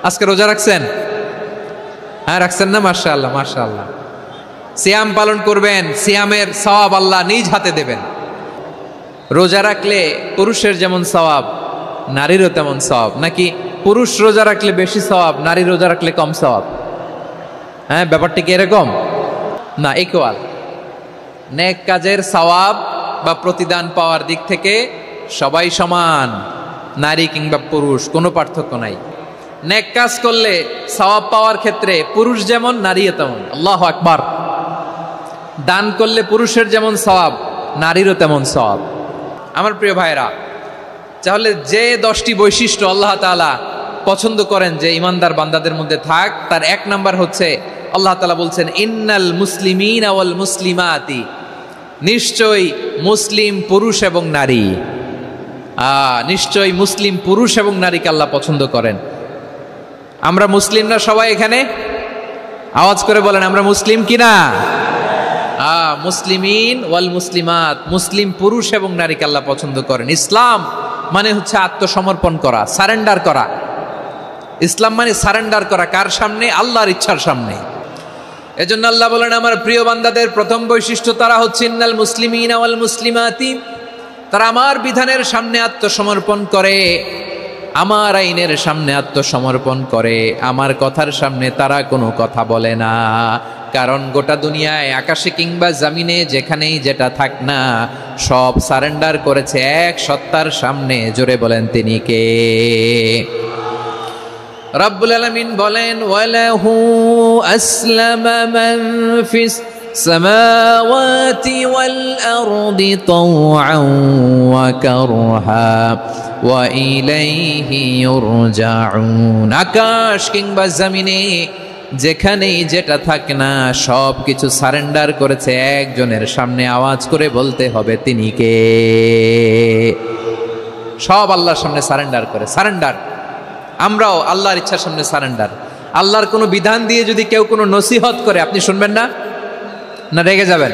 আজকে রোজা রাখছেন? হ্যাঁ রাখছেন না? মাশাআল্লাহ মাশাআল্লাহ। সিয়াম পালন করবেন, সিয়ামের সওয়াব আল্লাহ নিজ হাতে দেবেন। রোজা রাখলে পুরুষের যেমন সওয়াব নারীরও তেমন সওয়াব, নাকি পুরুষ রোজা রাখলে বেশি সওয়াব, নারী রোজা রাখলে কম সওয়াব? হ্যাঁ ব্যাপারটি কি এরকম না? ইকুয়াল। নেক কাজের সওয়াব বা প্রতিদান পাওয়ার দিক থেকে সবাই সমান, নারী কিংবা পুরুষ কোনো পার্থক্য নাই। নেক কাজ করলে সওয়াব পাওয়ার ক্ষেত্রে পুরুষ যেমন নারীও তেমন। আল্লাহু আকবার। দান করলে পুরুষের যেমন সওয়াব নারীরও তেমন সওয়াব। আমার প্রিয় ভাইরা, তাহলে যে 10টি বৈশিষ্ট্য আল্লাহ তাআলা পছন্দ করেন যে ইমানদার বান্দাদের মধ্যে থাক, তার এক নাম্বার হচ্ছে আল্লাহ তাআলা বলছেন ইন্নাল মুসলিমিনা ওয়াল মুসলিমাতি, নিশ্চয়ই মুসলিম পুরুষ এবং নারী। নিশ্চয়ই মুসলিম পুরুষ এবং নারীকে আল্লাহ পছন্দ করেন। আমরা মুসলিম না সবাই এখানে? আওয়াজ করে বলেন আমরা মুসলিম কিনা? মুসলিমিন ওয়াল মুসলিমাত, মুসলিম পুরুষ এবং নারীকে আল্লাহ পছন্দ করেন। ইসলাম মানে হচ্ছে আত্মসমর্পণ করা, সারেন্ডার করা। ইসলাম মানে সারেন্ডার করা কার সামনে? আল্লাহর ইচ্ছার সামনে। এজন্য আল্লাহ বলেন আমার প্রিয় বান্দাদের প্রথম বৈশিষ্ট্য তারা হচ্ছে ইন্নাল মুসলিমিনা ওয়াল মুসলিমাতি, তারা আমার বিধানের সামনে আত্মসমর্পণ করে, আমার আইনের সামনে আত্মসমর্পণ করে, আমার কথার সামনে তারা কোনো কথা বলে না। কারণ গোটা দুনিয়ায় আকাশে কিংবা জমিনে যেখানেই যেটা থাক না, সব সারেন্ডার করেছে এক সত্তার সামনে। জোরে বলেন তিনি কে? রব্বুল আলামিন বলেন ওয়ালাহু আসলামা মান ফিস সামাওয়াতি ওয়াল আরদি তাওআন ওয়া কারহা ওয়া ইলাইহি ইউরজাউন। আকাশ কিংবা জমিনে যেখানেই যেটা থাকে না, সব কিছু সারেন্ডার করেছে একজনের সামনে। আওয়াজ করে বলতে হবে তিনি কে? সব আল্লাহর সামনে সারেন্ডার করে। সারেন্ডার। আমরাও আল্লাহর ইচ্ছার সামনে সারেন্ডার। আল্লাহর কোনো বিধান দিয়ে যদি কেউ কোনো নসিহত করে, আপনি শুনবেন না? না রেগে যাবেন?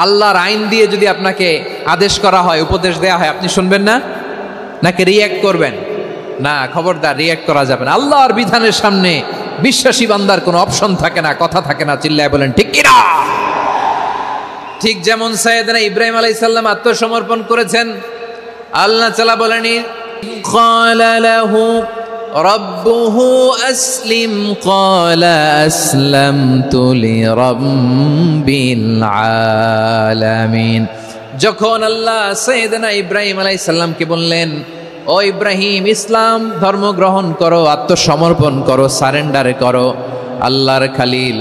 আল্লাহর আইন দিয়ে যদি আপনাকে আদেশ করা হয়, উপদেশ দেয়া হয়, আপনি শুনবেন না? নাকি রিয়্যাক্ট করবেন? না, খবরদার, রিয়্যাক্ট করা যাবে না। আল্লাহর বিধানের সামনে বিশ্বাসী বান্দার কোনো অপশন থাকে না, কথা থাকে না। চিল্লায় বলেন ঠিক কিনা? ঠিক যেমন সাইয়েদনা ইব্রাহিম আলাইহিস সালাম আত্মসমর্পণ করেছেন। আল্লাহ তাআলা বলেনি ক্বালা লাহু রাব্বুহু আসলিম ক্বালা আসলামতু লিরাব্বিল আলামিন। যখন আল্লাহ সাইয়েদনা ইব্রাহিম আলাইহিস সালামকে বললেন ও ইব্রাহিম ইসলাম ধর্ম গ্রহণ করো, আত্মসমর্পণ করো, সারেন্ডার করো, আল্লাহর খালিল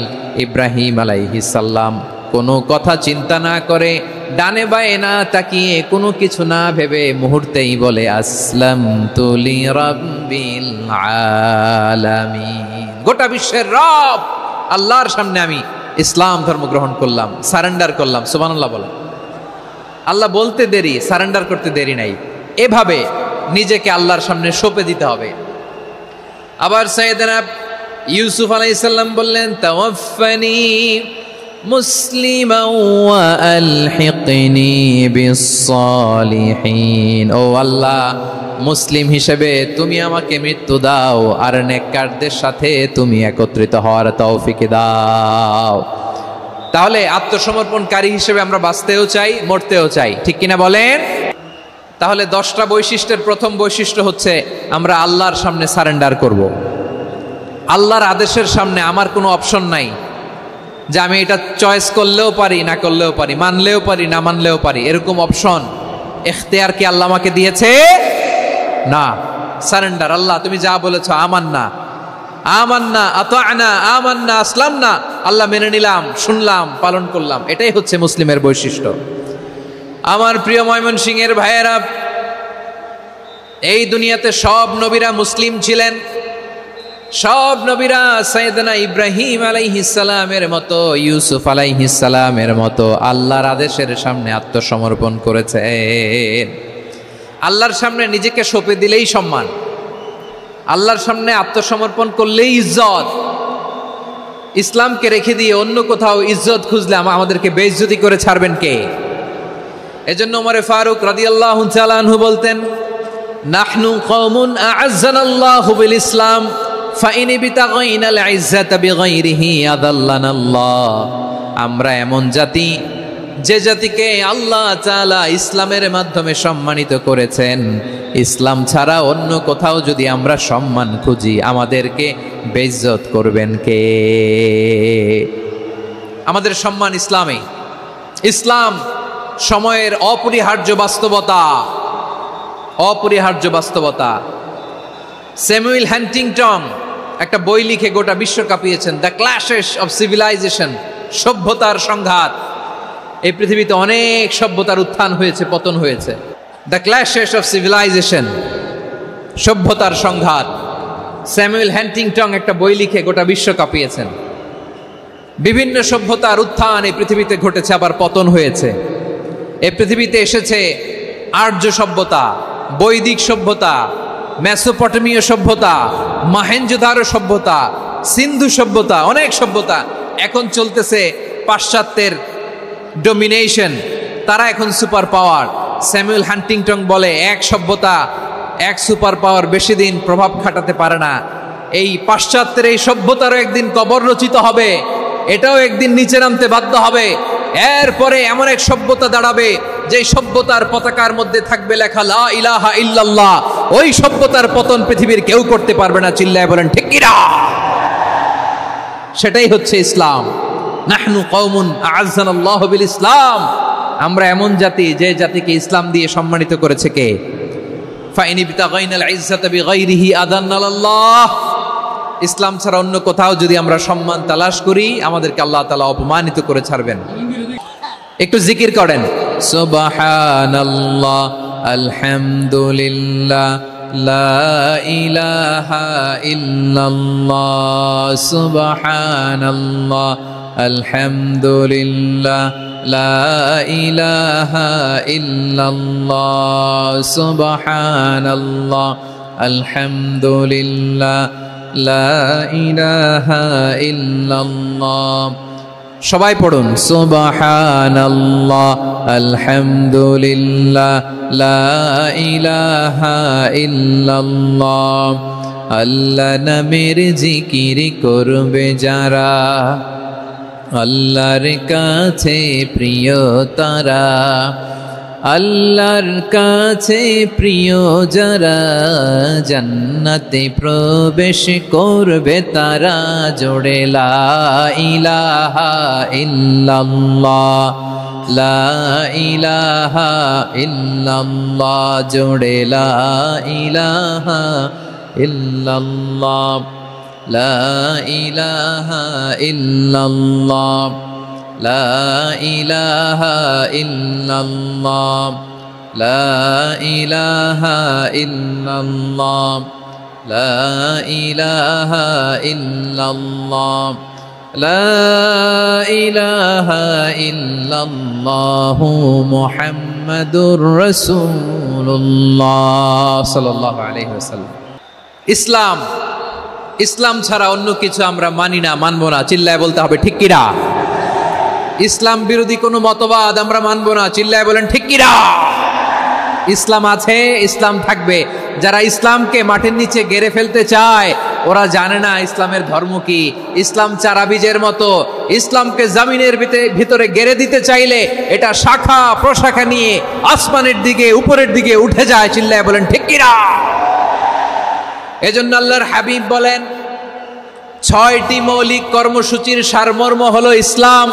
ইব্রাহিম আলাইহিস সালাম কোনো কথা চিন্তা না করে, ডানে বায়ে না তাকিয়ে, কোনো কিছু না ভেবে মুহূর্তেই বলে আসলামতু লিরাব্বিল আলামিন। গোটা বিশ্বের রব আল্লাহর সামনে আমি ইসলাম ধর্ম গ্রহণ করলাম, সারেন্ডার করলাম। সুবহানাল্লাহ বলেন। আল্লাহ বলতে দেরি, সারেন্ডার করতে দেরি নাই। এভাবে নিজেকে আল্লাহর সামনে সঁপে দিতে হবে। আবার সাইয়েদনা ইউসুফ আলাইহিস সালাম বললেন তাওয়াফফানি মুসলিমান ওয়া আলহিকনি বিস-সালিহিন। ও আল্লাহ, মুসলিম হিসেবে তুমি আমাকে মৃত্যু দাও, আর নেককারদের সাথে তুমি একত্রিত হওয়ার তৌফিক দাও। তাহলে আত্মসমর্পণকারী হিসেবে আমরা বাঁচতেও চাই, মরতেও চাই, ঠিক কিনা বলেন? তাহলে 10টা বৈশিষ্ট্যের প্রথম বৈশিষ্ট্য হচ্ছে আমরা আল্লাহর সামনে সারেন্ডার করব। আল্লাহর আদেশের সামনে আমার কোনো অপশন নাই যে আমি এটা চয়েস করলেও পারি, না করলেও পারি, মানলেও পারি, না মানলেও পারি, এরকম অপশন এখতিয়ার কি আল্লাহ আমাকে দিয়েছে? না। সারেন্ডার। আল্লাহ তুমি যা বলেছ আমান্না, আমান্না, আতা'না, আমান্না, আসলামনা, আল্লাহ মেনে নিলাম, শুনলাম, পালন করলাম। এটাই হচ্ছে মুসলিমের বৈশিষ্ট্য। আমার প্রিয় ময়মনসিংহের ভাইয়েরা, এই দুনিয়াতে সব নবীরা মুসলিম ছিলেন। সব নবীরা সাইয়েদনা ইব্রাহিম আলাইহিস সালামের মতো, ইউসুফ আলাইহিস সালামের মতো আল্লাহর আদেশের সামনে আত্মসমর্পণ করেছেন। আল্লাহর সামনে নিজেকে সঁপে দিলেই সম্মান, আল্লাহর সামনে আত্মসমর্পণ করলেই ইজ্জত। ইসলামকে রেখে দিয়ে অন্য কোথাও ইজ্জত খুঁজলে আমাদেরকে বেইজ্জতি করে ছাড়বেন কে? এজন্য ওমর ফারুক রাদিয়াল্লাহু তাআলা আনহু বলতেন নাহনু কওমুন আ'আজ্জানাল্লাহু বিল ইসলাম ফাইন বিতাগাইনাল ইজ্জাতা বিগাইরিহি আযাল্লানাল্লাহ। আমরা এমন জাতি, যে জাতিকে আল্লাহ তাআলা ইসলামের মাধ্যমে সম্মানিত করেছেন, ইসলাম ছাড়া অন্য কোথাও যদি আমরা সম্মান খুঁজি, আমাদেরকে বেইজ্জত করবেন কে? আমাদের সম্মান ইসলামে। ইসলাম সময়ের অপরিহার্য বাস্তবতা, অপরিহার্য বাস্তবতা। স্যামুয়েল হান্টিংটন একটা বই লিখে গোটা বিশ্ব কাঁপিয়েছেন, দ্য ক্ল্যাশেস অফ সিভিলাইজেশন, সভ্যতার সংঘাত। এই পৃথিবীতে অনেক সভ্যতার উত্থান হয়েছে, পতন হয়েছে। দ্য ক্ল্যাশেস অফ সিভিলাইজেশন, সভ্যতার সংঘাত। স্যামুয়েল হান্টিংটন একটা বই লিখে গোটা বিশ্ব কাঁপিয়েছেন। বিভিন্ন সভ্যতার উত্থান এই পৃথিবীতে ঘটেছে, আবার পতন হয়েছে। এই পৃথিবীতে এসেছে আর্য সভ্যতা, বৈদিক সভ্যতা, মেসোপটেমীয় সভ্যতা, মহেঞ্জোদারো সভ্যতা, সিন্ধু সভ্যতা, অনেক সভ্যতা। এখন চলতেছে পাশ্চাত্যের ডোমিনেশন, তারা এখন সুপার পাওয়ার। স্যামুয়েল হান্টিংটন বলে, এক সভ্যতা, এক সুপার পাওয়ার বেশি দিন প্রভাব খাটাতে পারে না। এই পাশ্চাত্যের এই সভ্যতারও একদিন কবর রচিত হবে, এটাও একদিন নিচে নামতে বাধ্য হবে। এরপরে এমন এক সভ্যতা দাঁড়াবে, যে সভ্যতার পতাকার মধ্যে থাকবে লেখা লা ইলাহা ইল্লাল্লাহ। ওই সভ্যতার পতন পৃথিবীর কেউ করতে পারবে না। চিল্লায় বলেন ঠিক কিনা? সেটাই হচ্ছে ইসলাম। নাহনু কওমুন আ'আজ্জানাল্লাহু বিল ইসলাম। আমরা এমন জাতি, যে জাতিকে ইসলাম দিয়ে সম্মানিত করেছে কে? ফাইন বিতাগাইনাল ইজ্জাতা বিগাইরিহি আযাল্লানাল্লাহ। ইসলাম ছাড়া অন্য কোথাও যদি আমরা সম্মান তালাশ করি, আমাদেরকে আল্লাহ তাআলা অপমানিত করে ছাড়বেন। একটু জিকির করেন, সুবহানাল্লাহ, আলহামদুলিল্লাহ, লা ইলাহা ইল্লাল্লাহ, সুবহানাল্লাহ, আলহামদুলিল্লাহ, লা ইলাহা ইল্লাল্লাহ, সুবহানাল্লাহ, আলহামদুলিল্লাহ, লা ইলাহা ইল্লাল্লাহ। সবাই পড়ুন, সুবহানাল্লাহ, আলহামদুলিল্লাহ, লা ইলাহা ইল্লাল্লাহ। আল্লাহ নামের জিকির করবে যারা, আল্লাহর কাছে প্রিয় তারা। আল্লাহর কাছে প্রিয় যারা, জান্নাতে প্রবেশ করবে তারা। জোড়ে লা ইলাহা ইল্লাল্লাহ, লা ইলাহা ইল্লাল্লাহ, জোড়ে লা ইলাহা ইল্লাল্লাহ, লা ইলাহা ইল্লাল্লাহ, লা ইলাহা ইল্লাল্লাহ, লা ইলাহা ইল্লাল্লাহ, লা ইলাহা ইল্লাল্লাহ, লা ইলাহা ইল্লাল্লাহ, মুহাম্মাদুর রাসূলুল্লাহ সাল্লাল্লাহু আলাইহি ওয়াসাল্লাম। ইসলাম, ইসলাম ছাড়া অন্য কিছু আমরা মানি না, মানবো না। চিল্লায় বলতে হবে ঠিক কিনা? ইসলাম বিরোধী কোনো মতবাদ আমরা মানবো না। চিল্লায় বলেন ঠিক কিনা? ইসলাম আছে, ইসলাম থাকবে। যারা ইসলামকে মাটির নিচে গেড়ে ফেলতে চায়, ওরা জানে না ইসলামের ধর্ম কি। ইসলাম চারা বীজের মতো, ইসলামকে জমিনের ভিতরে গেড়ে দিতে চাইলে এটা শাখা প্রশাখা নিয়ে আসমানের দিকে, উপরের দিকে উঠে যায়। চিল্লায় বলেন ঠিক কিনা? এজন্য আল্লাহর হাবিব বলেন, 6টি মৌলিক কর্মসূচির সারমর্ম হলো ইসলাম।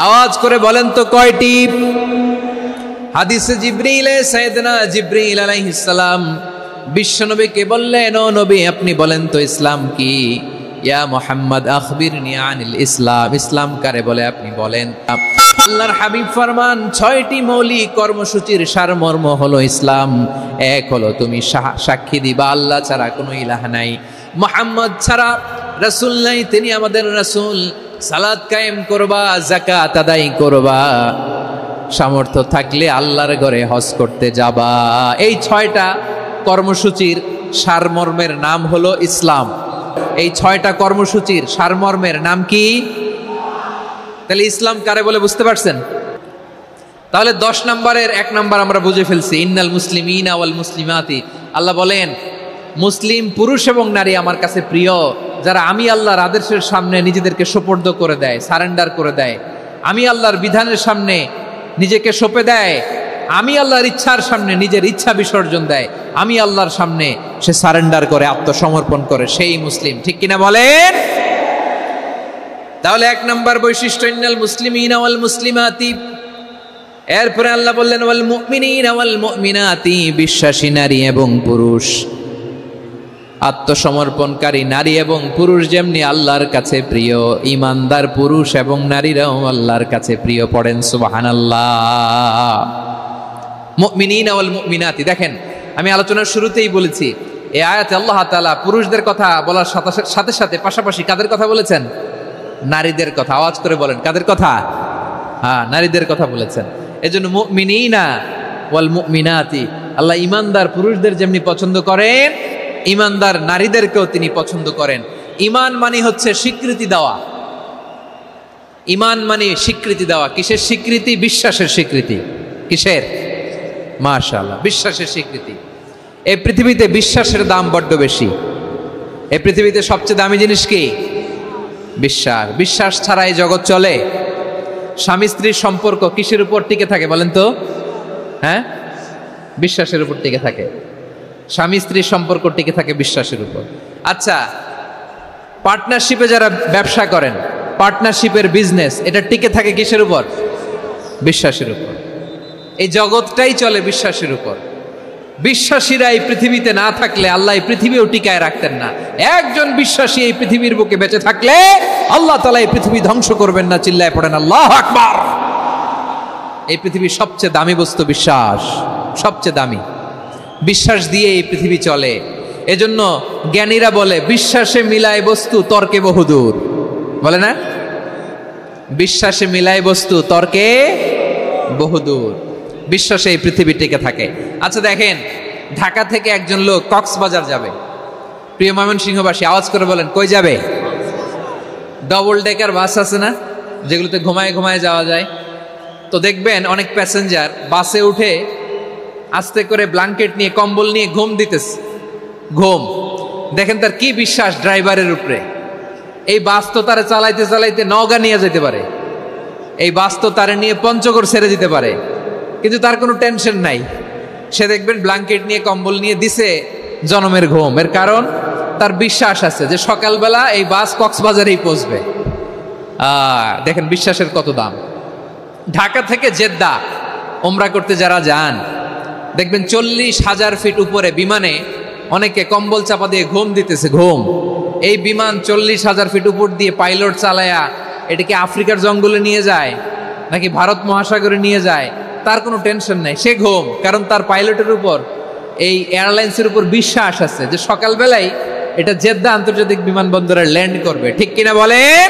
আওয়াজ করে বলেন তো কয়টি? হাদিসে জিবরিলে, সাইয়েদনা জিবরিল আলাইহিস সালাম বিশ্বনবীকে বললেন, ও নবী আপনি বলেন তো ইসলাম কি? ইয়া মুহাম্মদ আখবিরনি আনিল ইসলাম। ইসলাম কারে বলে আপনি বলেন। আল্লাহর হাবিব ফরমান, 6টি মৌলিক কর্মসূচির সারমর্ম হলো ইসলাম। এক হলো তুমি সাক্ষী দিবা আল্লাহ ছাড়া কোনো ইলাহ নাই, মুহাম্মদ ছাড়া রাসূল নাই, তিনি আমাদের রাসূল। সালাত কায়েম করবা, যাকাত আদায় করবা, সামর্থ্য থাকলে আল্লাহর ঘরে হজ করতে যাবা। এই 6টা কর্মসূচির সারমর্মের নাম হলো ইসলাম। এই 6টা কর্মসূচির সারমর্মের নাম কি? তাহলে ইসলাম কারে বলে বুঝতে পারছেন? তাহলে 10 নম্বরের 1 নম্বর আমরা বুঝে ফেলছি, ইন্নাল মুসলিমিনা ওয়াল মুসলিমাতি। আল্লাহ বলেন মুসলিম পুরুষ এবং নারী আমার কাছে প্রিয়, যারা আমি আল্লাহর আদেশের সামনে নিজেদেরকে সোপর্দ করে দেয়, সারেন্ডার করে দেয়, আমি আল্লাহর বিধানের সামনে নিজেকে সঁপে দেয়, আমি আল্লাহর ইচ্ছার সামনে নিজের ইচ্ছা বিসর্জন দেয়, আমি আল্লাহর সামনে সে সারেন্ডার করে, আত্মসমর্পণ করে, সেই মুসলিম। ঠিক কিনা বলেন? তাহলে এক নম্বর বৈশিষ্ট্য ইন্নাল মুসলিমিনা ওয়াল মুসলিমাতি। এরপরে আল্লাহ বললেন ওয়াল মুমিনিনা ওয়াল মুমিনাতি, বিশ্বাসী নারী এবং পুরুষ, আত্মসমর্পণকারী নারী এবং পুরুষ যেমনি আল্লাহর কাছে প্রিয়, ইমানদার পুরুষ এবং নারীরাও আল্লাহর কাছে প্রিয়। পড়েন সুবহানাল্লাহ। মুমিনিনা ওয়াল মুমিনাতি, দেখেন আমি আলোচনার শুরুতেই বলেছি এই আয়াতে আল্লাহ তাআলা পুরুষদের কথা বলার সাথে সাথে পাশাপাশি কাদের কথা বলেছেন? নারীদের কথা। আওয়াজ করে বলেন, কাদের কথা? হ্যাঁ, নারীদের কথা বলেছেন। এজন্য মুমিনিনা ওয়াল মুমিনাতি, আল্লাহ ইমানদার পুরুষদের যেমনি পছন্দ করেন, ইমানদার নারীদেরকেও তিনি পছন্দ করেন। ঈমান মানে হচ্ছে স্বীকৃতি দেওয়া। ঈমান মানে স্বীকৃতি দেওয়া। কিসের স্বীকৃতি? বিশ্বাসের স্বীকৃতি। কিসের? মাশাআল্লাহ, বিশ্বাসের স্বীকৃতি। এই পৃথিবীতে বিশ্বাসের দাম বড্ড বেশি। এই পৃথিবীতে সবচেয়ে দামি জিনিস কি? বিশ্বাস। বিশ্বাস ছাড়া এই জগৎ চলে? স্বামী স্ত্রীর সম্পর্ক কিসের উপর টিকে থাকে বলেন তো? হ্যাঁ, বিশ্বাসের উপর টিকে থাকে। স্বামী স্ত্রীর সম্পর্ক টিকে থাকে বিশ্বাসের উপর। আচ্ছা, পার্টনারশিপে যারা ব্যবসা করেন, পার্টনারশিপের বিজনেস, এটা টিকে থাকে কিসের উপর? বিশ্বাসের উপর। এই জগৎটাই চলে বিশ্বাসের উপর। বিশ্বাসীরা এই পৃথিবীতে না থাকলে আল্লাহ এই পৃথিবীও টিকায় রাখতেন না। একজন বিশ্বাসী এই পৃথিবীর বুকে বেঁচে থাকলে আল্লাহ তাআলা এই পৃথিবী ধ্বংস করবেন না। চিল্লায় পড়েন আল্লাহু আকবার। এই পৃথিবীর সবচেয়ে দামি বস্তু বিশ্বাস, সবচেয়ে দামি। বিশ্বাস দিয়ে এই পৃথিবী চলে। এজন্য জ্ঞানীরা বলে বিশ্বাসে মিলায় বস্তু, তর্কে বহুদূর। বলে না? বিশ্বাসে মিলায় বস্তু, তর্কে বহুদূর। বিশ্বাসে এই পৃথিবী টিকে থাকে। আচ্ছা দেখেন, ঢাকা থেকে একজন লোক কক্সবাজার যাবে। প্রিয় ময়মনসিংহবাসী, আওয়াজ করে বলেন, কই যাবে? ডবল ডেকার বাস আছে না, যেগুলোতে ঘুমায় ঘুমায় যাওয়া যায়। তো দেখবেন অনেক প্যাসেঞ্জার বাসে উঠে আস্তে করে ব্ল্যাঙ্কেট নিয়ে, কম্বল নিয়ে ঘুম দিতেছে। ঘুম দেখেন তার কি বিশ্বাস ড্রাইভারের উপরে। এই বাস তো তারা চালাইতে চালাইতে নওগাঁ নিয়ে যেতে পারে, এই বাস তো তারা নিয়ে পঞ্চগড় ছেড়ে দিতে পারে, কিন্তু তার কোনো টেনশন নাই। সে দেখবেন ব্ল্যাঙ্কেট নিয়ে, কম্বল নিয়ে দিছে জনমের ঘুম। এর কারণ তার বিশ্বাস আছে যে সকালবেলা এই বাস কক্সবাজারেই পৌঁছবে। দেখেন বিশ্বাসের কত দাম। ঢাকা থেকে জেদ্দা ওমরা করতে যারা যান, দেখবেন 40,000 ফিট উপরে বিমানে অনেকে কম্বল চাপা দিয়ে ঘুম দিতেছে। ঘুম। এই বিমান 40,000 ফিট উপর দিয়ে পাইলট চালায়া এটাকে আফ্রিকার জঙ্গলে নিয়ে যায় নাকি ভারত মহাসাগরে নিয়ে যায়, তার কোনো টেনশন নাই। সে ঘুম, কারণ তার পাইলটের উপর, এই এয়ারলাইন্সের উপর বিশ্বাস আছে যে সকালবেলায় এটা জেদ্দা আন্তর্জাতিক বিমানবন্দরে ল্যান্ড করবে। ঠিক কিনা বলেন?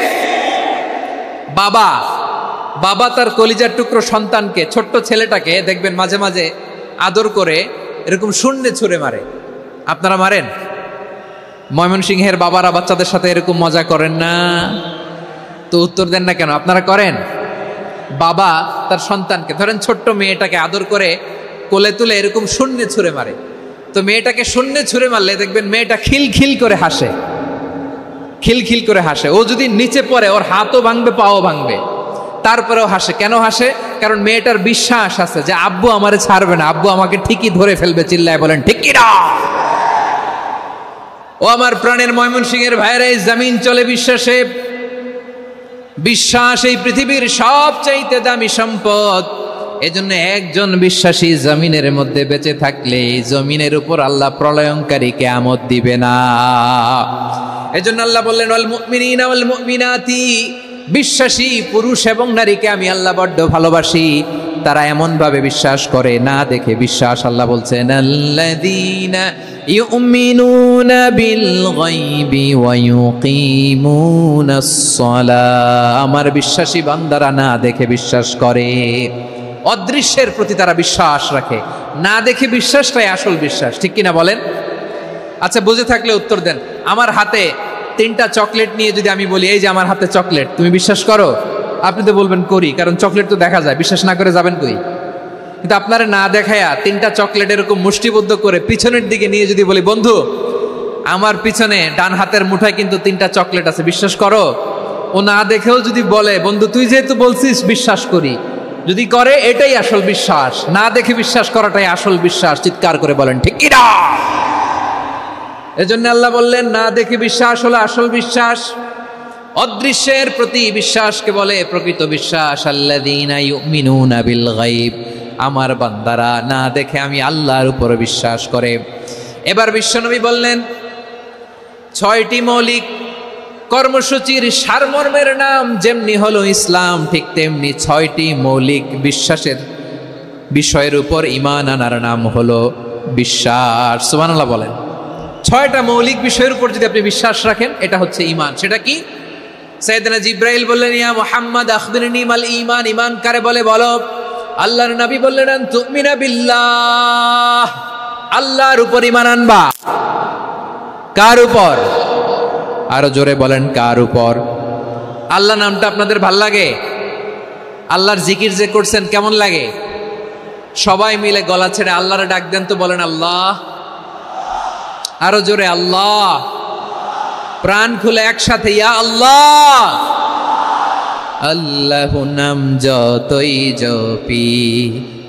বাবা তার কলিজার টুকরো সন্তানকে, ছোট্ট ছেলেটাকে দেখবেন মাঝে মাঝে আদর করে এরকম শূন্যে ছুঁড়ে মারে। আপনারা মারেন? ময়মনসিংহের বাবারা বাচ্চাদের সাথে এরকম মজা করেন না? তো উত্তর দেন না কেন? আপনারা করেন? বাবা তার সন্তানকে, ধরেন ছোট্ট মেয়েটাকে আদর করে কোলে তুলে এরকম শূন্যে ছুঁড়ে মারে। তো মেয়েটাকে শূন্যে ছুঁড়ে মারলে দেখবেন মেয়েটা খিলখিল করে হাসে, খিলখিল করে হাসে। ও যদি নিচে পড়ে ওর হাতও ভাঙবে, পাও ভাঙবে, তারপরেও হাসে। কেন হাসে? কারণ মেয়েটার বিশ্বাস আছে যে আব্বু আমারে ছাড়বে না, আব্বু আমাকে ঠিকই ধরে ফেলবে। চিল্লায় বলেন ঠিক কিনা? ও আমার প্রাণের ময়মনসিংহের ভাইরা, এই জমিন চলে বিশ্বাসে। বিশ্বাস এই পৃথিবীর সবচাইতে দামি সম্পদ। এজন্য একজন বিশ্বাসী জমিনের মধ্যে বেঁচে থাকলে এই জমিনের উপর আল্লাহ প্রলয়ঙ্কারী কিয়ামত দিবে না। এজন্য আল্লাহ বললেন ওয়াল মুমিনিনা ওয়াল মুমিনাতি, বিশ্বাসী পুরুষ এবং নারীকে আমি আল্লাহ বড্ড ভালোবাসি। তারা এমন ভাবে বিশ্বাস করে, না দেখে বিশ্বাস। আল্লাহ বলছেন আল্লাযীনা ইউমিনুনা বিল গায়বি ওয়া ইউকিমুনাস সালাহ, আমার বিশ্বাসী বান্দারা না দেখে বিশ্বাস করে। অদৃশ্যের প্রতি তারা বিশ্বাস রাখে, না দেখে বিশ্বাসটাই আসল বিশ্বাস। ঠিক কিনা বলেন? আচ্ছা, বুঝে থাকলে উত্তর দেন। আমার হাতে 3টা চকলেট নিয়ে যদি আমি বলি এই যে আমার হাতে চকলেট, তুমি বিশ্বাস করো? আপনি তো বলবেন করি, কারণ চকলেট তো দেখা যায়। বিশ্বাস না করে যাবেন কই? কিন্তু আপনারা না দেখায়া 3টা চকলেট এরকম মুষ্টিবদ্ধ করে পিছনের দিকে নিয়ে যদি বলি বন্ধু আমার পিছনে ডান হাতের মুঠায় কিন্তু 3টা চকলেট আছে, বিশ্বাস করো? ও না দেখেও যদি বলে, বন্ধু তুই যেহেতু বলছিস বিশ্বাস করি, যদি করে এটাই আসল বিশ্বাস, না দেখে বিশ্বাস করাটাই আসল বিশ্বাস। চিৎকার করে বলেন ঠিক কি না? এজন্য আল্লাহ বললেন না দেখে বিশ্বাস হলো আসল বিশ্বাস। অদৃশ্যের প্রতি বিশ্বাসকে বলে প্রকৃত বিশ্বাস। আল্লাযীনা ইউমিনুনা বিল গায়ব, আমার বান্দারা না দেখে আমি আল্লাহর উপর বিশ্বাস করে। এবার বিশ্বনবী বললেন 6টি মৌলিক কর্মসূচির সারমর্মের নাম যেমনি হলো ইসলাম, ঠিক তেমনি 6টি মৌলিক বিশ্বাসের বিষয়ের উপর ঈমান আনার নাম হলো বিশ্বাস। সুবহানাল্লাহ বলেন। 6টা মৌলিক বিষয়ের উপর যদি আপনি বিশ্বাস রাখেন, এটা হচ্ছে ঈমান। সেটা কি? সাইয়েদনা জিব্রাইল বললেন, ইয়া মুহাম্মদ আখবিরনি মাল ঈমান, ঈমান কারে বলে বলো। আল্লাহর নবী বললেন, তুমিনা বিল্লাহ, আল্লাহর উপর ঈমান আনবা। কার উপর? আরো জোরে বলেন, কার উপর? আল্লাহ নামটা আপনাদের ভাল লাগে? আল্লাহর জিকির যে করছেন কেমন লাগে? সবাই মিলে গলা ছেড়ে আল্লাহরে ডাক দেন তো, বলেন আল্লাহ। আরো জোরে আল্লাহ। প্রাণ খুলে একসাথে ইয়া আল্লাহ। আল্লাহ নাম যতই জপি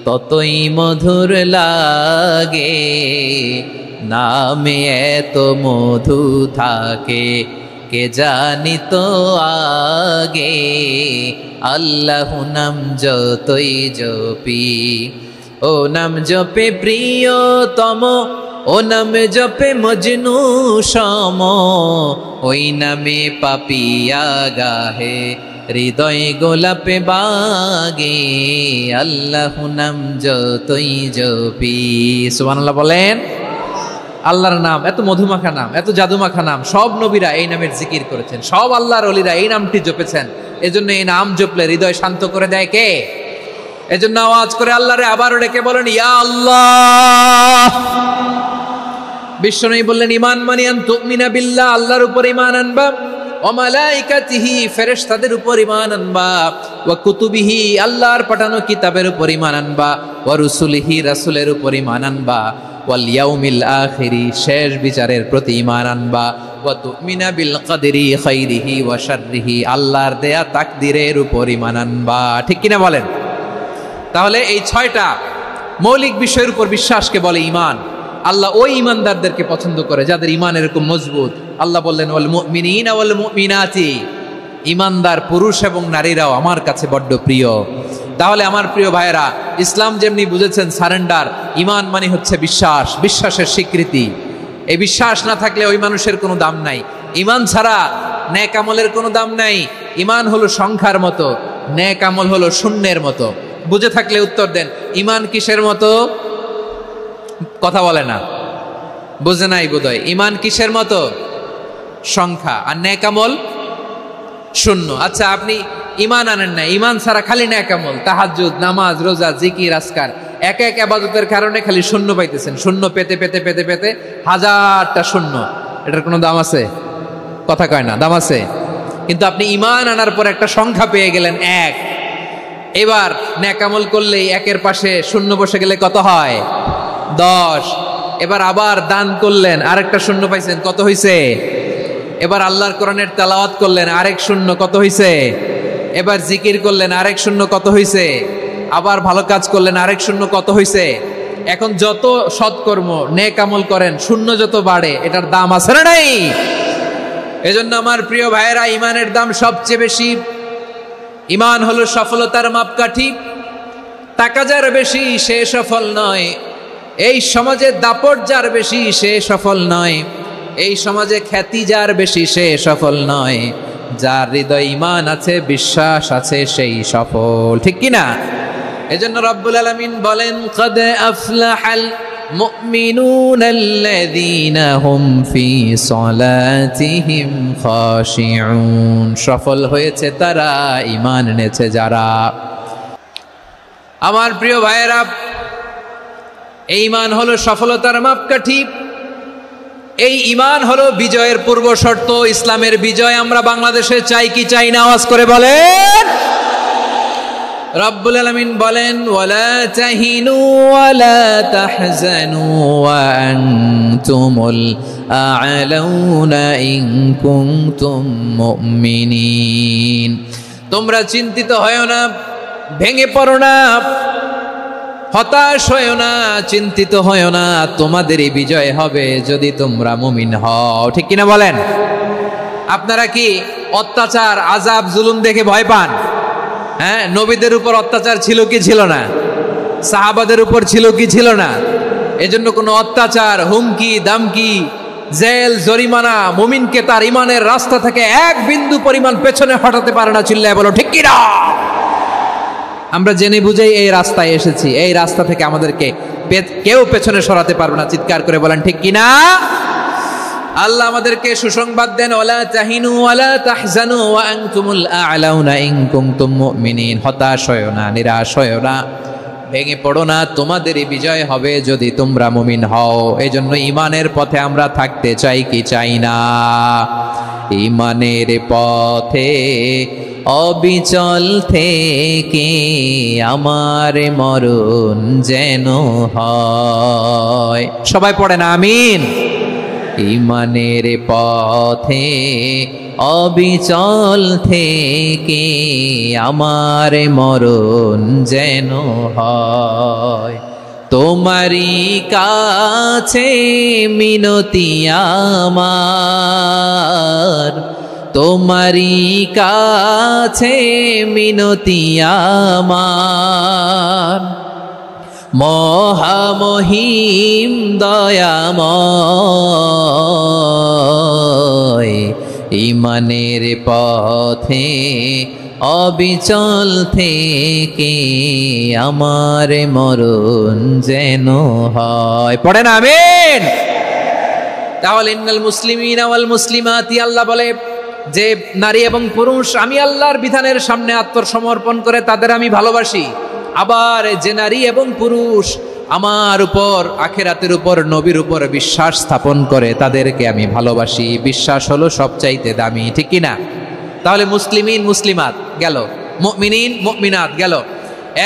ততই মধুর লাগে, নামে এত মধু থাকে কে জানি তো আগে। আল্লাহ নাম যতই জপি, ও নাম জপে প্রিয়তম, ও নামে জপে মজনু সম, ওই নামে পাপিয়া গাহে হৃদয় গোলাপে বাগে। আল্লাহ নাম যতই জপি। সুবহানাল্লাহ বলেন। আল্লাহর নাম এত মধুমাখা নাম, এত জাদুমাখা নাম, সব নবীরা এই নামের জিকির করেছেন, সব আল্লাহর ওলিরা এই নামটি জপেছেন। এজন্য এই নাম জপলে হৃদয় শান্ত করে দেয় কে? এজন্য আওয়াজ করে আল্লাহরে আবারও ডেকে বলেন ইয়া আল্লাহ। বিশ্বনবী বললেন ঈমান মানে আন তুমিনা বিল্লাহ, আল্লাহর উপর ঈমান আনবা, ওয়া মালাইকাতিহি, ফেরেশতাদের উপর ঈমান আনবা, ওয়া কুতুবিহি, আল্লাহর পাঠানো কিতাবের উপর ঈমান আনবা, ওয়া রুসুলিহি, রাসূলের উপর ঈমান আনবা, ওয়াল ইয়াউমিল আখিরি, শেষ বিচারের প্রতি ঈমান আনবা, ওয়া তুমিনা বিল কদরি খাইরিহি ওয়া শাররিহি, আল্লাহর দেয়া তাকদীরের উপর ঈমান আনবা। ঠিক কিনা বলেন? তাহলে এই 6টা মৌলিক বিষয়ের উপর বিশ্বাসকে বলে ঈমান। আল্লাহ ওই ঈমানদারদেরকে পছন্দ করে যাদের ঈমান এরকম মজবুত। আল্লাহ বললেন ওয়াল মুমিনিনা ওয়াল মুমিনাতি, ঈমানদার পুরুষ এবং নারীরাও আমার কাছে বড্ড প্রিয়। তাহলে আমার প্রিয় ভাইয়েরা, ইসলাম যেমনি বুঝেছেন সারেন্ডার, ঈমান মানে হচ্ছে বিশ্বাস, বিশ্বাসের স্বীকৃতি। এই বিশ্বাস না থাকলে ওই মানুষের কোনো দাম নাই। ঈমান ছাড়া নেক আমলের কোনো দাম নাই। ঈমান হলো সংখ্যার মতো, নেক আমল হলো শূন্যের মতো। বুঝে থাকলে উত্তর দেন, ঈমান কিসের মতো? কথা বলে না, বুঝে নাই বোধহয়। ঈমান কিসের মতো? সংখ্যা। আর নেক আমল শূন্য। আচ্ছা, আপনি ঈমান আনেন না, ঈমান ছাড়া খালি নেক আমল, তাহাজ্জুদ, নামাজ, রোজা, জিকির, আজকার, এক এক ইবাদতের কারণে খালি শূন্য পাইতেছেন। শূন্য পেতে পেতে পেতে পেতে হাজারটা শূন্য। এটার কোনো দাম আছে? কথা কয় না, দাম আছে। কিন্তু আপনি ঈমান আনার পর একটা সংখ্যা পেয়ে গেলেন, 1। এবার নেক আমল করলেই একের পাশে শূন্য বসে গেলে কত হয়? 10। এবার আবার দান করলেন, আরেকটা শূন্য পাইছেন, কত হইছে? এবার আল্লাহর কোরআনের তেলাওয়াত করলেন, আরেক শূন্য, কত হইছে? এবার জিকির করলেন, আরেক শূন্য, কত হইছে? আবার ভালো কাজ করলেন, আরেক শূন্য, কত হইছে? এখন যত সৎকর্ম নেক আমল করেন, শূন্য যত বাড়ে, এটার দাম আছে না নাই? এজন্য আমার প্রিয় ভাইয়েরা, ঈমানের দাম সবচেয়ে বেশি। ঈমান হলো সফলতার মাপকাঠি। টাকা যার বেশি সে সফল নয়, এই সমাজে দাপট যার বেশি সে সফল নয়, এই সমাজে খ্যাতি যার বেশি সে সফল নয়, যার হৃদয় ঈমান আছে, বিশ্বাস আছে, সেই সফল। ঠিক কিনা? এজন্য রব্বুল আলামিন বলেন, কদ আফলাহাল মুমিনুনাল্লাযীনা হুম ফি সলাতিহিম খাশিউন, সফল হয়েছে তারা, ঈমান এনেছে যারা। আমার প্রিয় ভাইয়েরা, এই ঈমান হলো সফলতার মাপকাঠি। এই ঈমান হলো বিজয়ের পূর্ব শর্ত। ইসলামের বিজয় আমরা বাংলাদেশে চাই কি চাই না? আওয়াজ করে বলেন। রব্বুল আলামিন বলেন ওয়ালা তাহিনু ওয়ালা তাহজানু ওয়া আনতুমুল আ'লাউনা ইন কুনতুম মুমিনিন। তোমরা চিন্তিত হয়ো না, ভেঙে পড়ো না, হতাশ হয়ো না, চিন্তিত হয়ো না, তোমাদেরই বিজয় হবে যদি তোমরা মুমিন হও। ঠিক কিনা বলেন? আপনারা কি অত্যাচার, আযাব, জুলুম দেখে ভয় পান? হ্যাঁ, নবীদের উপর অত্যাচার ছিল কি ছিল না? সাহাবাদের উপর ছিল কি ছিল না? এজন্য কোনো অত্যাচার, হুমকি, দামকি, জেল, জরিমানা মুমিনকে তার ইমানের রাস্তা থেকে এক বিন্দু পরিমাণ পেছনে হটাতে পারে না। চিল্লায় বলো ঠিক কিনা? আমরা জেনে বুঝেই এই রাস্তায় এসেছি, এই রাস্তা থেকে আমাদেরকে কেউ পেছনে সরাতে পারবে না। চিৎকার করে বলেন ঠিক কিনা? আল্লাহ আমাদেরকে সুসংবাদ দেন ওয়ালা তাহিনু ওয়ালা তাহজানু ওয়া আনতুমুল আ'লাউনা ইন কুনতুম মুমিনিন। হতাশ হয়ো না, নিরাশ হয়ো না, ভেঙে পড়ো না, তোমাদেরই বিজয় হবে যদি তোমরা মুমিন হও। এজন্য ঈমানের পথে আমরা থাকতে চাই কি চাই না? ঈমানের পথে অবিচল থেকে আমার মরণ যেন হয়। সবাই পড়েন আমিন। ঈমানের পথে অবিচল থেকে আমার মরণ যেন হয়। তোমারই কাছে মিনতি আমার, তোমারই কাছে মিনতি আমার, মহামহিম দয়াময়। ঈমানের পথে অবিচল থেকে আমার মরণ যেন হয়। পড়েন আমিন। তাহলে ইন্নাল মুসলিমিনা ওয়াল মুসলিমাতি, আল্লাহ বলে যে নারী এবং পুরুষ আমি আল্লাহর বিধানের সামনে আত্মসমর্পণ করে তাদের আমি ভালোবাসি। আবার যে নারী এবং পুরুষ আমার উপর, আখিরাতের উপর, নবীর উপর বিশ্বাস স্থাপন করে তাদেরকে আমি ভালোবাসি। বিশ্বাস হলো সবচাইতে দামি। ঠিক কিনা? তাহলে মুসলিমিন মুসলিমাত গেল, মুমিনিন মুমিনাত গেল।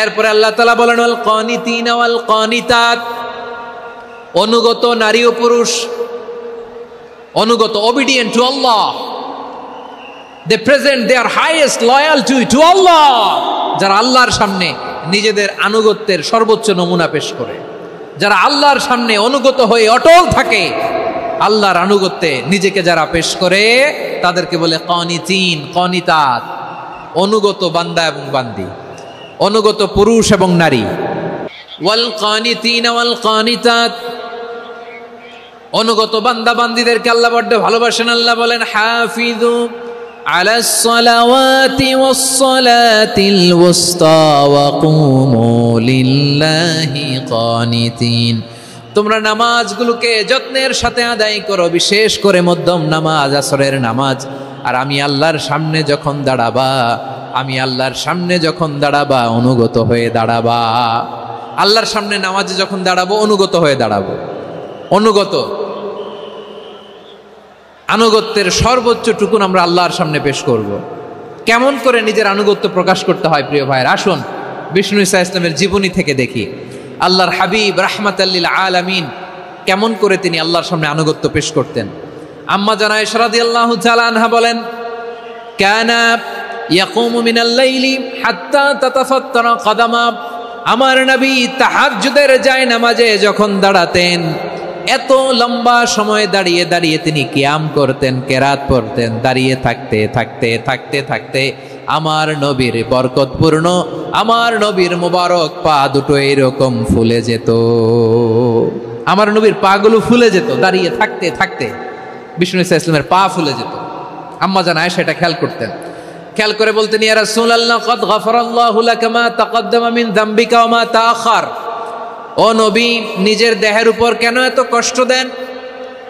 এরপরে আল্লাহ তাআলা বলেন ওয়াল কানিতিনা ওয়াল কানিতাত, অনুগত নারী ও পুরুষ, অনুগত, obedient to Allah, they present their highest loyalty to Allah, যারা আল্লাহর সামনে নিজেদের আনুগত্যের সর্বোচ্চ নমুনা পেশ করে, যারা আল্লাহর সামনে অনুগত হয়ে অটল থাকে, আল্লাহর আনুগত্যে নিজেকে যারা পেশ করে তাদেরকে বলে কানিতিন, কানিতাত, অনুগত বান্দা এবং বান্দি, অনুগত পুরুষ এবং নারী। ওয়াল কানিতিন ওয়াল কানিতাত, অনুগত বান্দা বান্দিদেরকে আল্লাহ বড় ভালোবাসেন। আল্লাহ বলেন হাফিজু আলাস সালাওয়াতি ওয়াস সালাতিল ওয়াসতা ওয়া কুমু লিল্লাহি কানিতিন, তোমরা নামাজগুলোকে যত্নের সাথে আদায় করো, বিশেষ করে মধ্যম নামাজ, আসরের নামাজ। আর আমি আল্লাহর সামনে যখন দাঁড়াবা, আমি আল্লাহর সামনে যখন দাঁড়াবা অনুগত হয়ে দাঁড়াবা। আল্লাহর সামনে নামাজে যখন দাঁড়াবো অনুগত হয়ে দাঁড়াবো। অনুগত, আনুগত্যের সর্বোচ্চ টুকুন আমরা আল্লাহর সামনে পেশ করব। কেমন করে নিজের আনুগত্য প্রকাশ করতে হয় প্রিয় ভাইয়ের, আসুন বিষ্ণু ঈসা ইসলামের জীবনী থেকে দেখি। আল্লাহর হাবিব রাহমাতাল লিল আলামিন কেমন করে তিনি আল্লাহর সামনে আনুগত্য পেশ করতেন। আম্মা জানা আয়েশা রাদিয়াল্লাহু তাআলা আনহা বলেন, কানা ইয়াকুমু মিনাল লাইলি হাত্তা তাতাফাত্তারা কদামা, আমার নবী তাহাজ্জুদের যায় নামাজে যখন দাঁড়াতেন এত লম্বা সময় দাঁড়িয়ে দাঁড়িয়ে তিনি কিয়াম করতেন, কেরাত পড়তেন। দাঁড়িয়ে থাকতে থাকতে থাকতে থাকতে আমার নবীর বরকতপূর্ণ, আমার নবীর মুবারক পা দুটো এরকম ফুলে যেত। আমার নবীর পা গুলো ফুলে যেত দাঁড়িয়ে থাকতে থাকতে। বিষ্ণু ঈসা ইসলামের পা ফুলে যেত। আম্মা জান আয়েশা এটা খেয়াল করতেন। খেয়াল করে বলতেন, ইয়া রাসূলুল্লাহ কদ গফারাল্লাহু লাকা মা তাকদ্দামা মিন যামবিকা ওয়া মা তাআখার। ও নবী, নিজের দেহের উপর কেন এত কষ্ট দেন?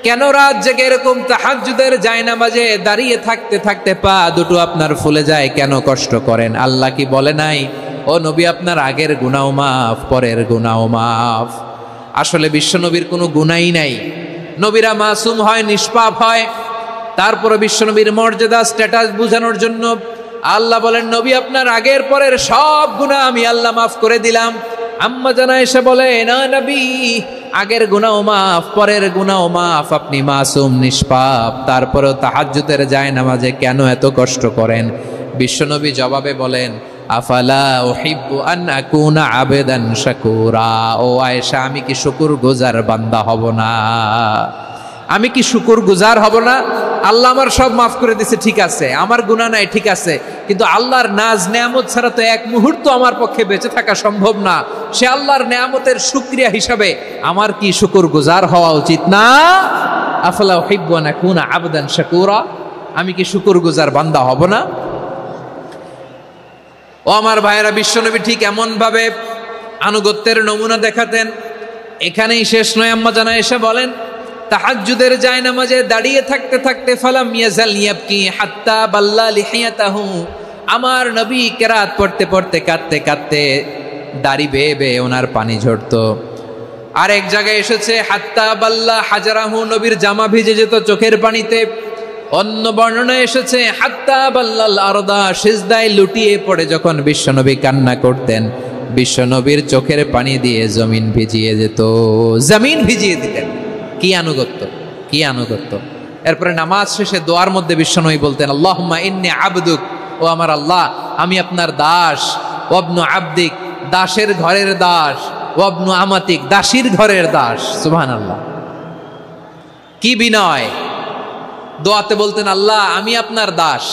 কেন রাত জেগে এরকম তাহাজ্জুদের জায়নামাজে দাঁড়িয়ে থাকতে থাকতে পা দুটো আপনার ফুলে যায়? কেন কষ্ট করেন? আল্লাহ কি বলে নাই ও নবী আপনার আগের গুনাহ মাফ, পরের গুনাহ মাফ? আসলে বিশ্ব নবীর কোনো গুনাহই নাই। নবীরা মাসুম হয়, নিষ্পাপ হয়। তারপরে বিশ্ব নবীর মর্যাদা, স্ট্যাটাস বোঝানোর জন্য আল্লাহ বলেন, নবী আপনার আগের পরের সব গুনাহ আমি আল্লাহ মাফ করে দিলাম। আম্মা জানা এসে বলে, না নবী, আগের গুনাহ মাফ, পরের গুনাহ মাফ, আপনি মাসুম নিষ্পাপ, তারপরেও তাহাজ্জুদের জায়নামাজে কেন এত কষ্ট করেন? বিশ্বনবী জবাবে বলেন, আফালা উহিব্বু আন আকুনা আবেদান শাকুরা। ও আয়েশা, আমি কি শুকরগুজার বান্দা হব না? আমি কি শুকরগুজার হব না? আল্লাহ আমার সব মাফ করে দিয়েছে, ঠিক আছে, আমার গুনাহ নাই, ঠিক আছে, কিন্তু আল্লাহর নাজ নেয়ামত ছাড়া তো এক মুহূর্ত আমার পক্ষে বেঁচে থাকা সম্ভব না। সে আল্লাহর নেয়ামতের শুকরিয়া হিসাবে আমার কি শুকরগুজার হওয়া উচিত না? আফালা উহিব্বু আন আকুনা আবদান শাকুরা, আমি কি শুকরগুজার বান্দা হব না? ও আমার ভাইয়েরা, বিশ্বনবী ঠিক এমন ভাবে আনুগত্যের নমুনা দেখাতেন। এখানেই শেষ নয়, আম্মা জানা এসে বলেন, তাহাজ্জুদের জায়নামাজে দাঁড়িয়ে থাকতে থাকতে ফালাম ইয়াজাল ইয়াবকি হাত্তা বাল্লা লিহিয়াতাহু, আমার নবী কেরাত পড়তে পড়তে কাঁদতে কাঁদতে দাড়ি বেয়ে বেয়ে ওনার পানি ঝরতো। আর এক জায়গায় এসেছে হাত্তা বাল্লা হাজারাহু, নবীর জামা ভিজে যেত চোখের পানিতে। অন্য বর্ণনা এসেছে হাত্তা বাল্লাল আরদা, সিজদায় লুটিয়ে পড়ে যখন বিশ্বনবী কান্না করতেন, বিশ্বনবীর চোখের পানি দিয়ে জমিন ভিজিয়ে যেত, জমিন ভিজিয়ে দিতেন। কি আনুগত্য, কি আনুগত্য! এরপরে নামাজ শেষে দোয়ার মধ্যে বিশ্বনবী বলতেন, আল্লাহুম্মা ইন্নী আবদুক, ও আমার আল্লাহ, আমি আপনার দাস। ওয়াবনু আবদিক, দাসের ঘরের দাস। ওয়াবনু আমাতিক, দাসীর ঘরের দাস। সুবহানাল্লাহ, কি বিনয়! দোয়াতে বলতেন, আল্লাহ আমি আপনার দাস।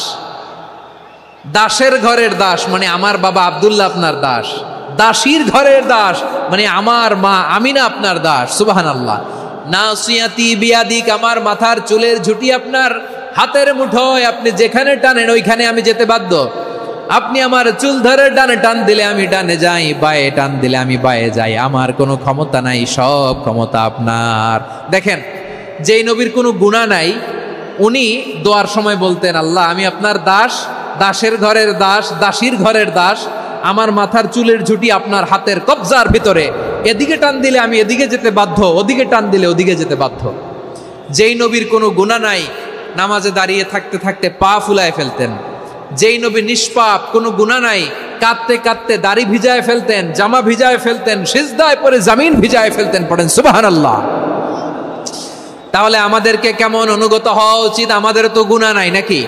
দাসের ঘরের দাস মানে আমার বাবা আব্দুল্লাহ আপনার দাস। দাসীর ঘরের দাস মানে আমার মা আমিনা আপনার দাস। সুবহানাল্লাহ। নাসিয়াতি বিয়াদিক, আমার মাথার চুলের ঝুঁটি আপনার হাতের মুঠোয়, আপনি যেখানে টানেন ওইখানে আমি যেতে বাধ্য। আপনি আমার চুল ধরে ডানে টান দিলে আমি ডানে যাই, বায়ে টান দিলে আমি বায়ে যাই, আমার কোনো ক্ষমতা নাই, সব ক্ষমতা আপনার। দেখেন, যেই নবীর কোনো গুনাহ নাই, উনি দোয়ার সময় বলতেন, আল্লাহ আমি আপনার দাস, দাসের ঘরের দাস, দাসীর ঘরের দাস, আমার মাথার চুলের ঝুঁটি আপনার হাতের কবজার ভিতরে, এদিকে টান দিলে আমি এদিকে যেতে বাধ্য, ওদিকে টান দিলে ওদিকে যেতে বাধ্য। যেই নবীর কোনো গুনাহ নাই, নামাজে দাঁড়িয়ে থাকতে থাকতে পা ফুলায় ফেলতেন। যেই নবী নিষ্পাপ, কোনো গুনাহ নাই, কাঁদতে কাঁদতে দাড়ি ভিজায় ফেলতেন, জামা ভিজায় ফেলতেন, সিজদায় পরে জমিন ভিজায় ফেলতেন। পড়েন সুবহানাল্লাহ। তাহলে আমাদেরকে কেমন অনুগত হওয়া উচিত? আমাদের তো গুনাহ নাই নাকি?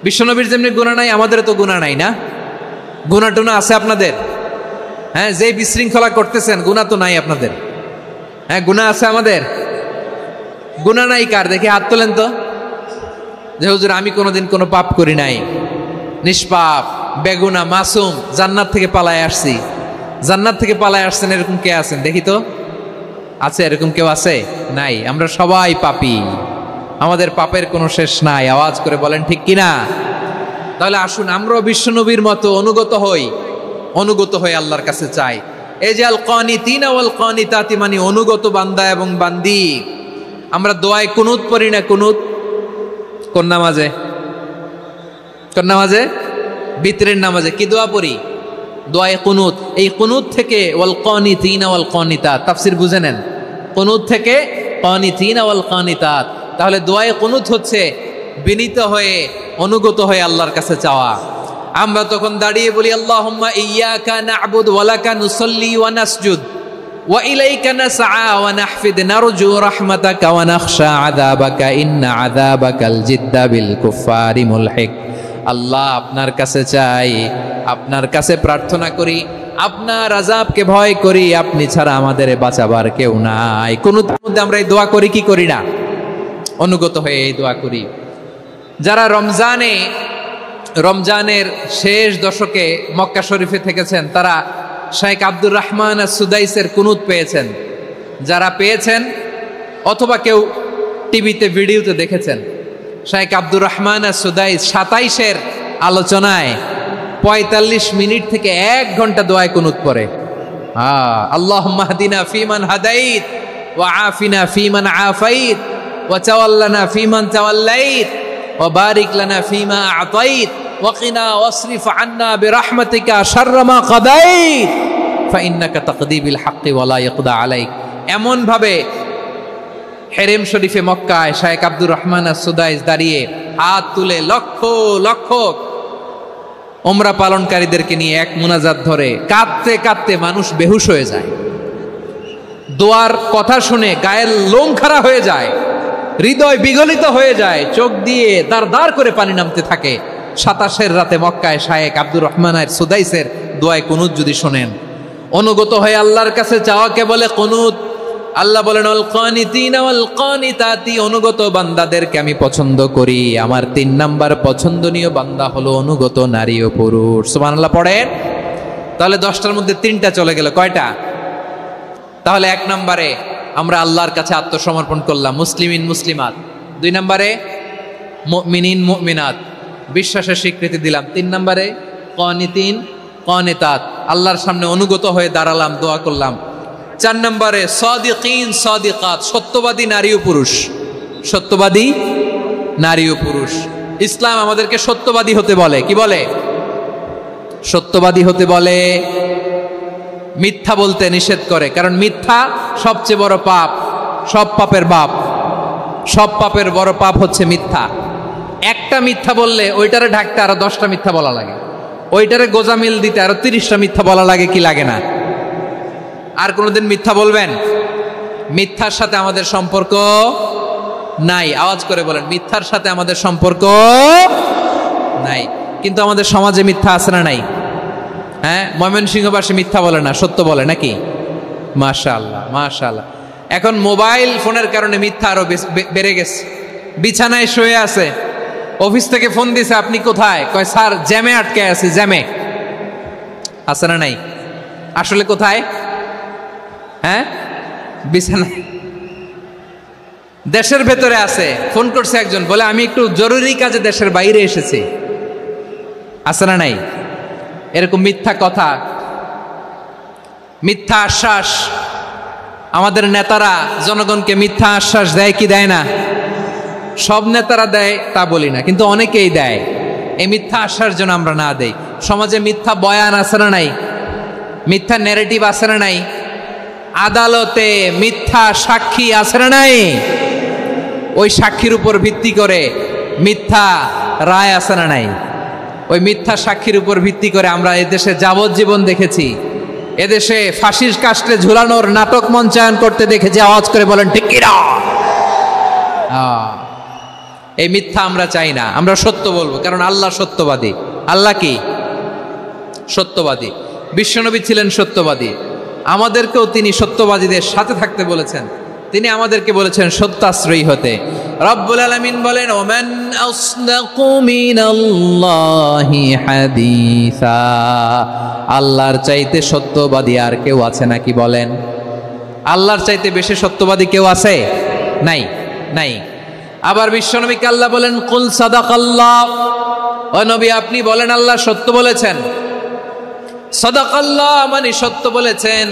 বিশ্বনবীর যেমনি গুনাহ নাই, আমাদের তো গুনাহ নাই না? গুনাহ টুনা আছে আপনাদের? হ্যাঁ, যে বিশৃঙ্খলা করতেছেন, গুনাহ তো নাই আপনাদের? হ্যাঁ, গুনাহ আছে আমাদের? গুনাহ নাই কার? দেখি হাত তোলেন তো, যে হুজুর আমি কোনোদিন কোনো পাপ করি নাই, নিষ্পাপ, বেগুনা, মাসুম, জান্নাত থেকে পালায় আসছি। জান্নাত থেকে পালায় আসছেন এরকম কে আছেন? দেখি তো, আছে এরকম কেউ? আছে? নাই। আমরা সবাই পাপী, আমাদের পাপের কোনো শেষ নাই। আওয়াজ করে বলেন ঠিক কিনা? তাহলে আসুন আমরাও বিশ্বনবীর মতো অনুগত হই, অনুগত হয়ে আল্লাহর কাছে চাই। এই যে আল কানিতিনা ওয়াল কানিতাতি, মানে অনুগত বান্দা এবং বান্দি। আমরা দোয়ায় কুনুত পড়ি না? কুনুত কোন নামাজে? কোন নামাজে? বিতরের নামাজে কি দোয়া পড়ি? দোয়ায়ে কুনুত। এই কুনুত থেকে ওয়াল কানিতিনা ওয়াল কানিতাত, তাফসীর বুঝে নেন। কুনুত থেকে কানিতিনা ওয়াল কানিতাত। তাহলে দোয়ায়ে কুনুত হচ্ছে বিনীত হয়ে, অনুগত হয়ে আল্লাহর কাছে চাওয়া। আমরা তখন দাঁড়িয়ে বলি, আল্লাহুম্মা ইয়্যাকা না'বুদু ওয়া লাকা নুসাল্লি ওয়া নাসজুদ ওয়া ইলাইকা নাসআ ওয়া নাহফিদ নারজু রাহমাতাকা ওয়া নাখশা আযাবাকা ইন্না আযাবাকাল জিদ্দা বিল কুফফারি মুলহিক। আল্লাহ আপনার কাছে চাই, আপনার কাছে প্রার্থনা করি, আপনার আযাবকে ভয় করি, আপনি ছাড়া আমাদের বাঁচাবার কেউ নাই। কুনুতের মধ্যে আমরা এই দোয়া করি কি করি না? অনুগত হয়ে এই দোয়া করি। যারা রমজানের শেষ দশকে মক্কা শরীফে থেকেছেন, তারা শাইখ আব্দুর রহমান সুদাইসের কুনুত পেয়েছেন। যারা পেয়েছেন অথবা কেউ টিভিতে ভিডিওতে দেখেছেন, শাইখ আব্দুর রহমান সুদাইস 27-এর আলোচনায় 45 মিনিট থেকে 1 ঘন্টা দোয়ায় কুনুত পড়ে। আল্লাহুম্মা হদিনা ফিমান হাদাইত ওয়া আফিনা ফিমান আফাইত ওয়া তাওয়াল্লানা ফিমান তাওয়াল্লাইত ওয়া বারিক লানা ফিমা আতাইত ওয়া কিনা ওয়াসরিফ আন্না বিরহমাতিকা শাররা মা কাদাইত ফাইন্নাকা তাকদি বিল হাক্কি ওয়া লা ইয়াকদা আলাইক। এমন ভাবে হেরেম শরীফে মক্কায় শাইখ আব্দুর রহমান সুদাইস দাঁড়িয়ে হাত তুলে লক্ষ লক্ষ ওমরা পালনকারীদেরকে নিয়ে এক মুনাজাত ধরে কাঁদতে কাঁদতে মানুষ বেহুশ হয়ে যায়, দোয়ার কথা শুনে গায়ের লোম খাড়া হয়ে যায়, হৃদয় বিগলিত হয়ে যায়, চোখ দিয়ে দাঁড় দাঁড় করে পানি নামতে থাকে। 27 রাতে মক্কায় শায়েখ আব্দুর রহমান সুদাইসের দোয়ায় কুনুত যদি শোনেন, অনুগত হয়ে আল্লাহর কাছে চাওয়াকে বলে কুনুত। আল্লাহ বলেন আল কানিতিনা ওয়াল কানিতাতি, অনুগত বান্দাদেরকে আমি পছন্দ করি। আমার 3 নাম্বার পছন্দনীয় বান্দা হলো অনুগত নারী ও পুরুষ। সুবহানাল্লাহ পড়েন। তাহলে 10টার মধ্যে 3টা চলে গেল, কয়টা? তাহলে 1 নম্বরে আমরা আল্লাহর কাছে আত্মসমর্পণ করলাম, মুসলিমিন মুসলিমাত। 2 নম্বরে মুমিনিন মুমিনাত, বিশ্বাসের স্বীকৃতি দিলাম। 3 নম্বরে কানিতিন কানিতাত, আল্লাহর সামনে অনুগত হয়ে দাঁড়ালাম, দোয়া করলাম। 4 নম্বরে সাদিকিন সাদিকাত, সত্যবাদী নারী ও পুরুষ। সত্যবাদী নারী ও পুরুষ। ইসলাম আমাদেরকে সত্যবাদী হতে বলে। কি বলে? সত্যবাদী হতে বলে, মিথ্যা বলতে নিষেধ করে। কারণ মিথ্যা সবচেয়ে বড় পাপ, সব পাপের বাপ। সব পাপের বড় পাপ হচ্ছে মিথ্যা। একটা মিথ্যা বললে ওইটারে ঢাকতে আরো 10টা মিথ্যা বলা লাগে, ওইটারে গোজামিল দিতে আরো 30টা মিথ্যা বলা লাগে। কি লাগে না? আর কোনোদিন মিথ্যা বলবেন? মিথ্যার সাথে আমাদের সম্পর্ক নাই। আওয়াজ করে বলেন, মিথ্যার সাথে আমাদের সম্পর্ক নাই। কিন্তু আমাদের সমাজে মিথ্যা আছে না নাই? হ্যাঁ, ময়মনসিংহবাসী মিথ্যা বলে না, সত্য বলে নাকি? মাশাআল্লাহ মাশাআল্লাহ। এখন মোবাইল ফোনের কারণে মিথ্যা আরো বেড়ে গেছে। বিছানায় শুয়ে আছে, অফিস থেকে ফোন দিছে, আপনি কোথায়? কয় স্যার জ্যামে আটকে আছি। জ্যামে আছে না নাই? আসলে কোথায়? হ্যাঁ, বিছানায়। দেশের ভেতরে আছে, ফোন করছে একজন, বলে আমি একটু জরুরি কাজে দেশের বাইরে এসেছি। আছে না নাই? এরকম মিথ্যা কথা, মিথ্যা আশ্বাস। আমাদের নেতারা জনগণকে মিথ্যা আশ্বাস দেয় কি দেয় না? সব নেতারা দেয় তা বলি না, কিন্তু অনেকেই দেয়। এই মিথ্যা আশ্বাস যেন আমরা না দেই। সমাজে মিথ্যা বয়ান আছে না নাই? মিথ্যা ন্যারেটিভ আছে না নাই? আদালতে মিথ্যা সাক্ষী আছে না নাই? ওই সাক্ষীর উপর ভিত্তি করে মিথ্যা রায় আছে না নাই? ওই মিথ্যা সাক্ষীর উপর ভিত্তি করে আমরা এদেশে যাবজ্জীবন দেখেছি, এদেশে ফাঁসির কাস্টে ঝুলানোর নাটক মঞ্চায়ন করতে দেখেছি। আওয়াজ করে বলেন ঠিক কি না? এই মিথ্যা আমরা চাই না, আমরা সত্য বলবো, কারণ আল্লাহ সত্যবাদী। আল্লাহ কি? সত্যবাদী। বিশ্বনবী ছিলেন সত্যবাদী, আমাদেরকেও তিনি সত্যবাদীদের সাথে থাকতে বলেছেন। তিনি আমাদেরকে বলেছেন সত্যাশ্রয়ী হতে। রব্বুল আলামিন বলেন ওমান আসদাকু মিনাল্লাহি হাদিসা, আল্লাহর চাইতে সত্যবাদী আর কেউ আছে নাকি বলেন? আল্লাহর চাইতে বেশি সত্যবাদী কেউ আছে? নাই, নাই। আবার বিশ্বনবীকে আল্লাহ বলেন কুল সাদাকাল্লাহ, ও নবী আপনি বলেন আল্লাহ সত্য বলেছেন। সাদাকাল্লাহ মানে সত্য বলেছেন,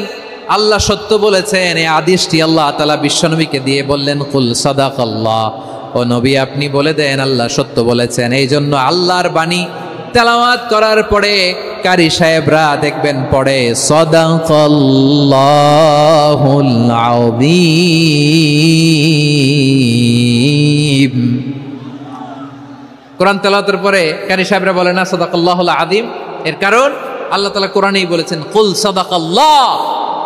আল্লাহ সত্য বলেছেন। এই আদেশটি আল্লাহ তাআলা বিশ্বনবীকে দিয়ে বললেন কুল সাদাকাল্লাহ, ও নবী আপনি বলে দেন আল্লাহ সত্য বলেছেন। এই জন্য আল্লাহর বাণী তেলাওয়াত করার পরে কারি সাহেবরা দেখবেন পড়ে সাদাকাল্লাহুল আযীম। কোরআন তেলাওয়াতের পরে কারি সাহেবরা বলে না সাদাকাল্লাহুল আযীম। এর কারণ আল্লাহ তাআলা কোরআনেই বলেছেন কুল সাদাকাল্লাহ,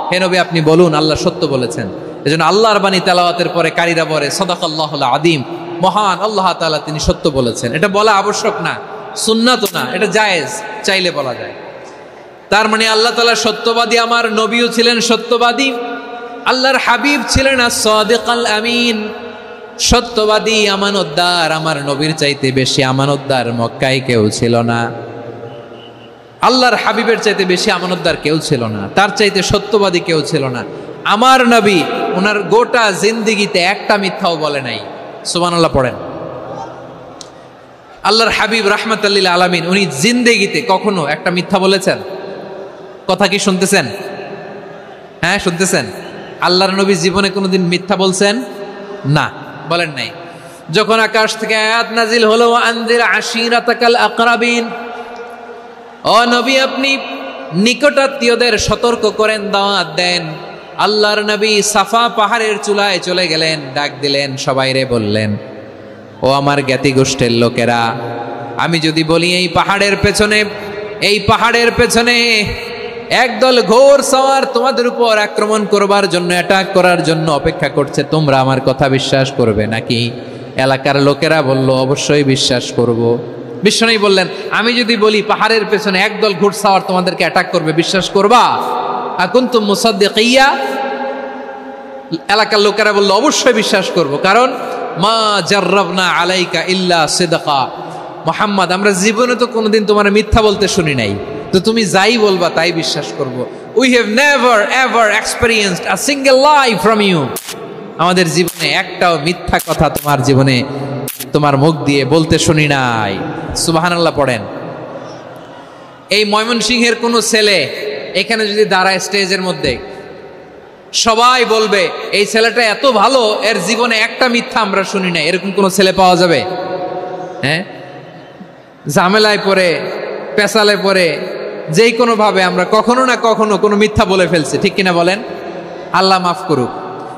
হে নবী আপনি বলুন আল্লাহ সত্য বলেছেন। এজন্য আল্লাহর বাণী তেলাওয়াতের পরে কারীরা বলে সাদাকাল্লাহুল আযীম, মহান আল্লাহ তাআলা তিনি সত্য বলেছেন। এটা বলা আবশ্যক না, সুন্নাত না, এটা জায়েজ, চাইলে বলা যায়। তার মানে আল্লাহ তাআলা সত্যবাদী, আমার নবীও ছিলেন সত্যবাদী, আল্লাহর হাবিব ছিলেন as-সাদিকাল আমিন, সত্যবাদী আমানতদার। আমার নবীর চাইতে বেশি আমানতদার মক্কায় কেউ ছিল না, আল্লাহর হাবিবের চাইতে বেশি আমানতদার কেউ ছিল না, তার চাইতে সত্যবাদী কেউ ছিল না। আমার নবী ওনার গোটা জিন্দেগিতে একটা মিথ্যাও বলে নাই। সুবহানাল্লাহ পড়েন। আল্লাহর হাবিব রাহমাতাল লিল আলামিন উনি জিন্দেগিতে কখনো একটা মিথ্যা বলেছেন? কথা কি শুনতেছেন? হ্যাঁ শুনতেছেন? আল্লাহর নবী জীবনে কোনোদিন মিথ্যা বলছেন? না, বলেন নাই। যখন আকাশ থেকে আয়াত নাজিল হলো আনজির আশিরাতাকাল আকরাবিন, ও নবী আপনি নিকটাত্মীয়দের সতর্ক করেন, দাওয়াত দেন। আল্লাহর নবী সাফা পাহাড়ের চূড়ায় চলে গেলেন, ডাক দিলেন, সবাইরে বললেন ও আমার জ্ঞাতি গোষ্ঠীর লোকেরা, আমি যদি বলি এই পাহাড়ের পেছনে এই পাহাড়ের পেছনে একদল ঘোর সওয়ার তোমাদের উপর আক্রমণ করবার জন্য, অ্যাটাক করার জন্য অপেক্ষা করছে। তোমরা আমার কথা বিশ্বাস করবে নাকি? এলাকার লোকেরা বলল, অবশ্যই বিশ্বাস করব। বিশ্বনবী বললেন, আমি যদি বলি পাহাড়ের পেছনে একদল ঘোড়সাওয়ার তোমাদেরকে অ্যাটাক করবে, বিশ্বাস করবা? আকুনতুম মুসাদ্দিকিয়া? এলাকার লোকেরা বলল, অবশ্যই বিশ্বাস করব, কারণ মা জাররাবনা আলাইকা ইল্লা সিদকা। মুহাম্মদ, আমরা জীবনে তো কোনোদিন তোমার মিথ্যা বলতে শুনি নাই, তো তুমি যাই বলবা তাই বিশ্বাস করব। We have never ever experienced a single lie from you. আমাদের জীবনে একটাও মিথ্যা কথা তোমার জীবনে, তোমার মুখ দিয়ে বলতে শুনি নাই। সুবহানাল্লাহ পড়েন। এই ময়মনসিংহের কোনো ছেলে এখানে যদি দাঁড়ায় স্টেজের মধ্যে, সবাই বলবে এই ছেলেটা এত ভালো, এর জীবনে একটা মিথ্যা আমরা শুনি নাই। এরকম কোন ছেলে পাওয়া যাবে? হ্যাঁ, ঝামেলায় পড়ে, পেশালে পড়ে, যেই কোনো ভাবে আমরা কখনো না কখনো কোনো মিথ্যা বলে ফেলছি, ঠিক কিনা বলেন? আল্লাহ মাফ করুক।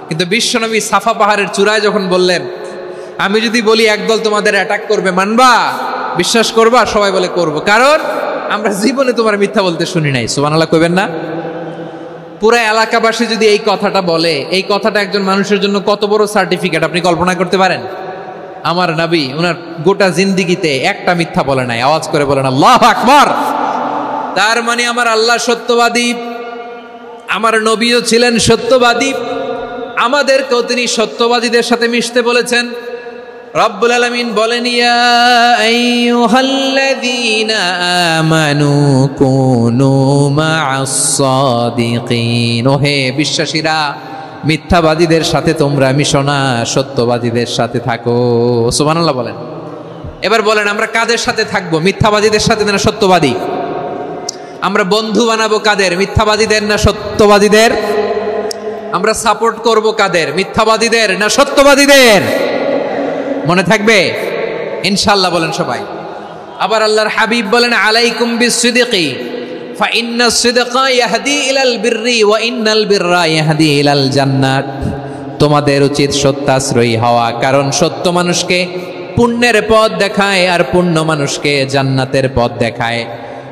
কিন্তু বিশ্বনবী সাফা পাহাড়ের চূড়ায় যখন বললেন, আমি যদি বলি একদল তোমাদের অ্যাটাক করবে, মানবা? বিশ্বাস করবা? সবাই বলে করব, কারণ আমরা জীবনে তোমার মিথ্যা বলতে শুনি নাই। সুবহানাল্লাহ কইবেন না? পুরা এলাকাবাসী যদি এই কথাটা বলে, এই কথাটা একজন মানুষের জন্য কত বড় সার্টিফিকেট আপনি কল্পনা করতে পারেন? আমার নবী ওনার গোটা জিন্দিগিতে একটা মিথ্যা বলে নাই। আওয়াজ করে বলেন আল্লাহু আকবার। তার মানে আমার আল্লাহ সত্যবাদী, আমার নবীও ছিলেন সত্যবাদী, আমাদেরকেও তিনি সত্যবাদীদের সাথে মিশতে বলেছেন। রব্বুল আলামিন বলেন, ইয়া আইয়ুহাল্লাযীনা আমানু কুনু মা'আস সাদিকিন। ওহে বিশ্বাসীরা, মিথ্যাবাদীদের সাথে তোমরা মিশো না, সত্যবাদীদের সাথে থাকো। সুবহানাল্লাহ বলেন। এবার বলেন, আমরা কাদের সাথে থাকবো? মিথ্যাবাদীদের সাথে না সত্যবাদী? আমরা বন্ধু বানাবো কাদের? মিথ্যাবাদীদের না সত্যবাদীদের? আমরা সাপোর্ট করব কাদের? মিথ্যাবাদীদের না সত্যবাদীদের? মনে থাকবে ইনশাআল্লাহ, বলেন সবাই। আবার আল্লাহর হাবিব বলেন, আলাইকুম বিসসিদকি ফাইন্নাস সিদকা ইয়াহদি ইলাল বিররি ওয়া ইন্নাল বিররা ইয়াহদি ইলাল জান্নাত। তোমাদের উচিত সত্যাশ্রয়ী হওয়া, কারণ সত্য মানুষকে পুণ্যের পথ দেখায় আর পুণ্য মানুষকে জান্নাতের পথ দেখায়।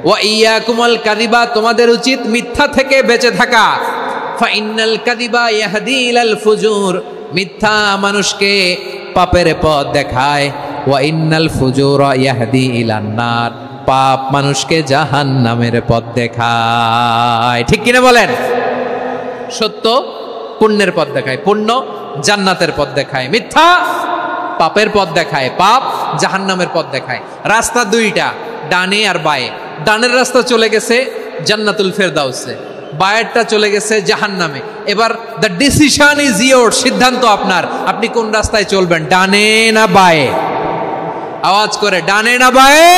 ওয়া ইয়াকুমুল কাযিবা, তোমাদের উচিত মিথ্যা থেকে বেঁচে থাকা। ফাইন্নাল কাযিবা ইয়াহদি ইলাল ফুজুর, মিথ্যা মানুষকে পাপের পথ দেখায়। ওয়া ইন্নাল ফুজুরা ইয়াহদি ইলান নার, পাপ মানুষকে জাহান্নামের পথ দেখায়। ঠিক কিনা বলেন? সত্য পুণ্যের পথ দেখায়, পুণ্য জান্নাতের পথ দেখায়, মিথ্যা পাপের পথ দেখায়, পাপ জাহান্নামের পথ দেখায়। রাস্তা দুইটা, ডানে আর বায়ে। ডানের রাস্তা চলে গেছে জান্নাতুল ফেরদাউসে, বায়েরটা চলে গেছে জাহান্নামে। এবার দ্য ডিসিশন ইজ ইয়োর, সিদ্ধান্ত আপনার, আপনি কোন রাস্তায় চলবেন, ডানে না বায়ে? আওয়াজ করে, ডানে না বায়ে?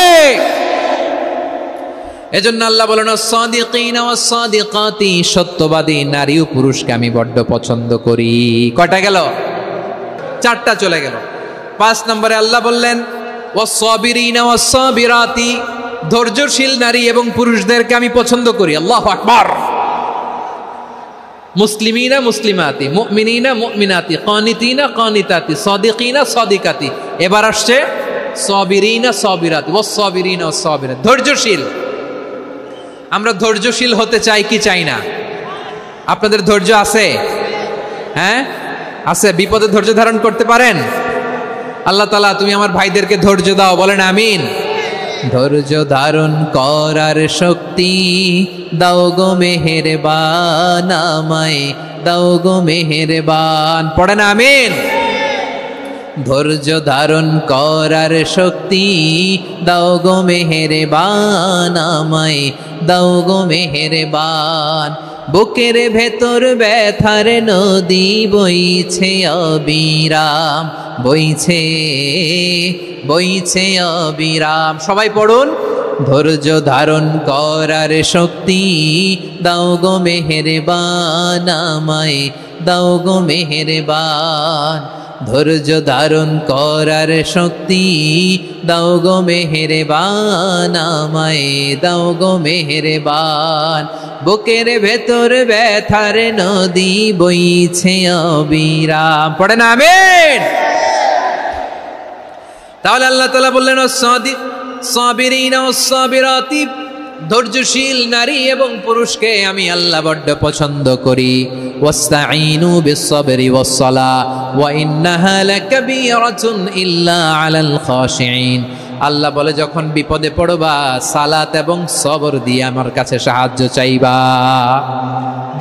এজন্য আল্লাহ বলেন, সাদিকিনা ওয়াস সাদিকাতি, সত্যবাদী নারী ও পুরুষকে আমি বড্ড পছন্দ করি। কয়টা গেল? চারটা চলে গেল। 5 নম্বরে আল্লাহ বললেন, ওয়াস সাবিরিনা ওয়াস সাবিরাতি, ধৈর্যশীল নারী এবং পুরুষদেরকে আমি পছন্দ করি। আল্লাহু আকবার। মুসলিমিনা মুসলিমাতি, মুমিনিনা মুমিনাতি, কানিতিনা কানিতাতি, সাদিকিনা সাদিকাতি। এবার আসছে সাবিরিনা সাবিরাতি, ওয়াস সাবিরিনা ওয়াস সাবিরাত, ধৈর্যশীল। আমরা ধৈর্যশীল হতে চাই কি চাই না? আপনাদের ধৈর্য আছে? হ্যাঁ আছে। বিপদে ধৈর্য ধারণ করতে পারেন? আল্লাহ তাআলা তুমি আমার ভাইদেরকে ধৈর্য দাও, বলেন আমিন। ধৈর্য ধারণ করার শক্তি দাও গো মেহেরবান, আমায় দাও গো মেহেরবান, পড়েন আমিন। ধৈর্য ধারণ করার শক্তি দাও গো মেহেরবান, আমায় দাও গো মেহেরবান। বুকের ভেতর ব্যথার নদী বইছে অবিরাম, বইছে বইছে অবিরাম। সবাই পড়ুন, ধৈর্য ধারণ করার শক্তি দাও গো মেহেরবান, আমায় দাও গো মেহেরবান। ধৈর্য ধারণ করার শক্তি দাও গো মেহেরবান, আমায় দাও গো মেহেরবান। বুকের ভেতর ব্যথার নদী বইছে অবিরাম, পড়েন আমিন। তাহলে আল্লাহ তাআলা বললেন, সাবিরিনা ওয়াস সাবিরাতি, ধৈর্যশীল নারী এবং পুরুষকে আমি আল্লাহ বড্ড পছন্দ করি। ওয়াস্তাঈনু বিস-সাবরি ওয়াস-সালাহ ওয়া ইন্নাহা লাকাবীরাতুন ইল্লা আলাল খাশিঈন। আল্লাহ বলে যখন বিপদে পড়বা সালাত এবং সবর দিয়ে আমার কাছে সাহায্য চাইবা।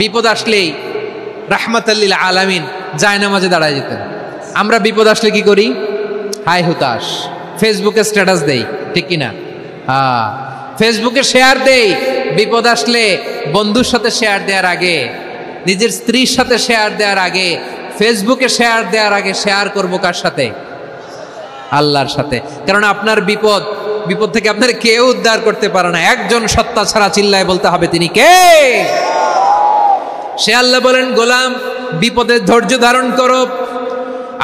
বিপদ আসলেই রাহমাতাল লিল আলামিন জায়নামাজে দাঁড়ায় যেতেন। আমরা বিপদ আসলে কি করি? হাই হুতাশ, ফেসবুকে স্ট্যাটাস দেই, ঠিক কিনা? ফেসবুকে শেয়ার দেই। বিপদ আসলে বন্ধুর সাথে শেয়ার দেওয়ার আগে, নিজের স্ত্রীর সাথে শেয়ার দেওয়ার আগে, ফেসবুকে শেয়ার দেওয়ার আগে শেয়ার করবো কার সাথে? আল্লাহর সাথে। কারণ আপনার বিপদ থেকে আপনার কেউ উদ্ধার করতে পারে না, একজন সত্তা ছাড়া। চিল্লায় বলতে হবে তিনি কে? সে আল্লাহ বলেন, গোলাম বিপদের ধৈর্য ধারণ করো।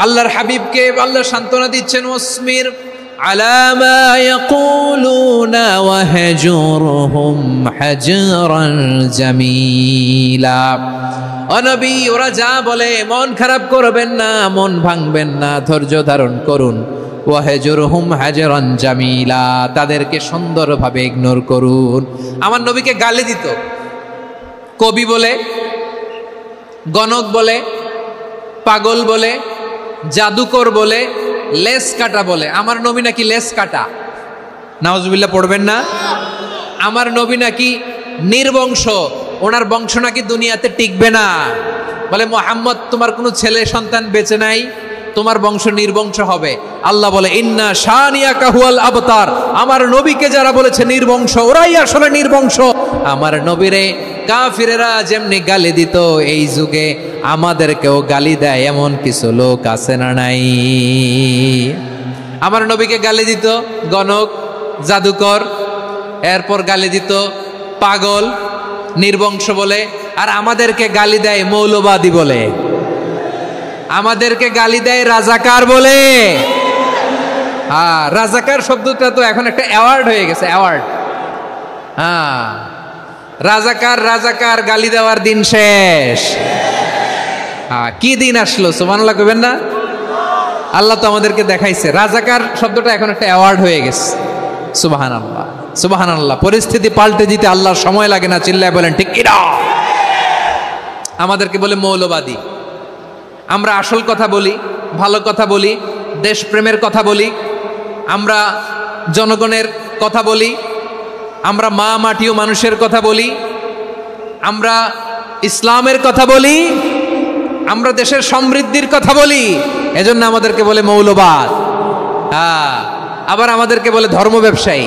আল্লাহর হাবিবকে আল্লাহ সান্ত্বনা দিচ্ছেন, ওয়াসমির আলা মা ইয়াকুলুনা ওয়াহজুরহুম হাজরান জামিলা। ও নবী, ওরা যা বলে মন খারাপ করবেন না, মন ভাঙবেন না, ধৈর্য ধারণ করুন। ওয়াহজুরহুম হাজরান জামিলা, তাদেরকে সুন্দরভাবে ইগনোর করুন। আমার নবীকে গালি দিত কবি বলে, গণক বলে, পাগল বলে, জাদুকর বলে, লেস কাটা বলে। আমার নবী নাকি লেস কাটা, নাউজুবিল্লাহ পড়বেন না। আমার নবী নাকি নির্বংশ, ওনার বংশ নাকি দুনিয়াতে টিকবে না। বলে মুহাম্মদ, তোমার কোনো ছেলে সন্তান বেঁচে নাই, তোমার বংশ নির্বংশ হবে। আল্লাহ বলে, ইন্না শানিয়াকা হুয়াল আবতার। আমার নবীকে যারা বলেছে নির্বংশ, ওরাই আসলে নির্বংশ। আমার নবীরে কাফিরেরা যেমনি গালি দিত, এই যুগে আমাদেরকেও গালি দেয় এমন কিছু লোক আছে না নাই? আমার নবীকে গালি দিত গণক, জাদুকর, এরপর গালি দিত পাগল, নির্বংশ বলে। আর আমাদেরকে গালি দেয় মৌলবাদী বলে, আমাদেরকে গালি দেয় রাজাকার বলে। রাজাকার শব্দটা তো এখন একটা অ্যাওয়ার্ড হয়ে গেছে, অ্যাওয়ার্ড। রাজাকার রাজাকার গালি দেওয়ার দিন শেষ। কি দিন আসলো, সুবহানাল্লাহ কইবেন না? আল্লাহ তো আমাদেরকে দেখাইছে। রাজাকার শব্দটা এখন একটা অ্যাওয়ার্ড হয়ে গেছে। সুবহানাল্লাহ, সুবহানাল্লাহ। পরিস্থিতি পাল্টে দিতে আল্লাহর সময় লাগে না। চিল্লায় বলেন ঠিক কিনা? আমাদেরকে বলে মৌলবাদী। আমরা আসল কথা বলি, ভালো কথা বলি, দেশপ্রেমের কথা বলি, আমরা জনগণের কথা বলি, আমরা মা মাটি ও মানুষের কথা বলি, আমরা ইসলামের কথা বলি, আমরা দেশের সমৃদ্ধির কথা বলি। এজন্য আমাদেরকে বলে মৌলবাদ। আবার আমাদেরকে বলে ধর্ম ব্যবসায়ী,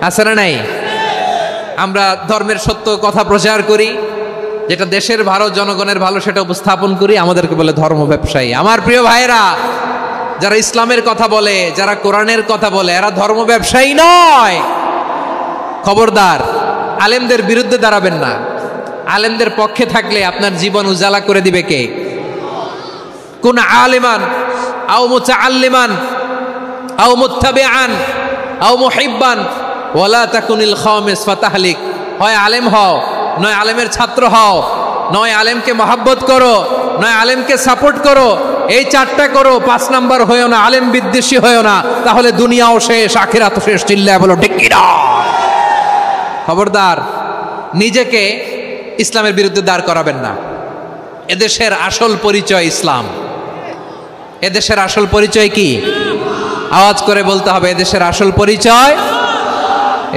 আছে না নাই? আমরা ধর্মের সত্য কথা প্রচার করি, যেটা দেশের ভালো, জনগণের ভালো, সেটা উপস্থাপন করি, আমাদেরকে বলে ধর্ম ব্যবসায়ী। আমার প্রিয় ভাইরা, যারা ইসলামের কথা বলে, যারা কোরআনের কথা বলে, এরা ধর্ম ব্যবসায়ী নয়। খবরদার, আলেমদের বিরুদ্ধে দাঁড়াবেন না। আলেমদের পক্ষে থাকলে আপনার জীবন উজালা করে দিবে কে? কুন আলিমান আও মুতাআল্লিমান আও মুত্তাবিআন আও মুহিব্বান ওয়ালা তাকুনিল খামিস ফাতাহলিক। হয় আলেম হও, নয় আলেমের ছাত্র হও, নয় আলেমকে মহাব্বত করো, নয় আলেমকে সাপোর্ট করো। এই চারটা করো, 5 নাম্বার হয়েও না, আলেম বিদ্বেষী হয়েও না, তাহলে দুনিয়াও শেষ, আখিরাতও শেষ। চিল্লায় বলো ঠিক কিনা? খবরদার, নিজেকে ইসলামের বিরুদ্ধে দাঁড় করাবেন না। এদেশের আসল পরিচয় ইসলাম। এদেশের আসল পরিচয় কি? আওয়াজ করে বলতে হবে, এদেশের আসল পরিচয়।